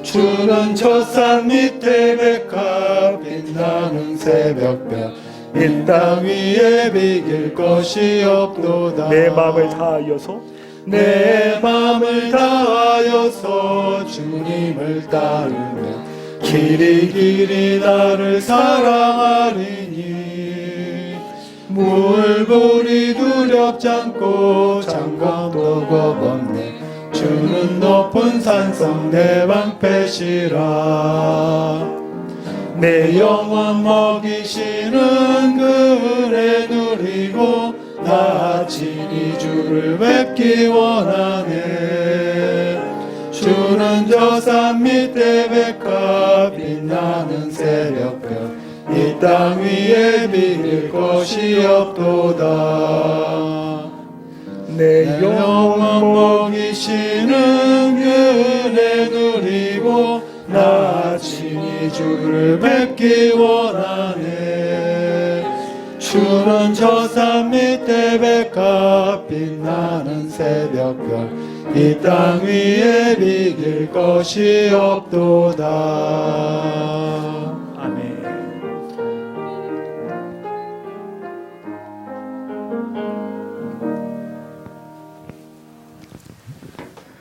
주는 저 산 밑에 백합 빛나는 새벽별 이 땅 위에 비길 것이 없도다. 내 맘을 다하여서 주님을 따르며 길이 나를 사랑하리니 물불이 두렵지 않고 장갑도 겁없네. 주는 높은 산성 내 방패시라. 내 영혼 먹이시는 그 은혜 누리고 나 친히 주를 뵙기 원하네. 주는 저 산 밑에 백합 빛나는 새벽별 이 땅 위에 비길 것이 없도다. 내 영혼 먹이시는 그 은혜 누리고 나 친히 주를 뵙기 원하네. 주는 저 산 밑에 백합 빛나는 새벽별 이 땅 위에 비길 것이 없도다. 아멘.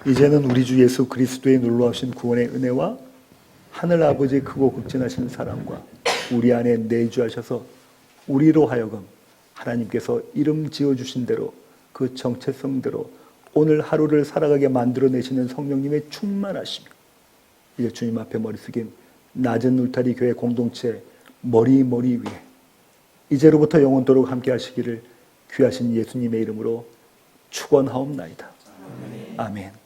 이제는 우리 주 예수 그리스도의 놀라우신 구원의 은혜와 하늘 아버지의 크고 극진하신 사랑과 우리 안에 내주하셔서 우리로 하여금 하나님께서 이름 지어주신 대로 그 정체성대로 오늘 하루를 살아가게 만들어내시는 성령님의 충만하심이 이제 주님 앞에 머리 숙인 낮은 울타리 교회 공동체 머리 위에 이제로부터 영원토록 함께 하시기를 귀하신 예수님의 이름으로 축원하옵나이다. 아멘.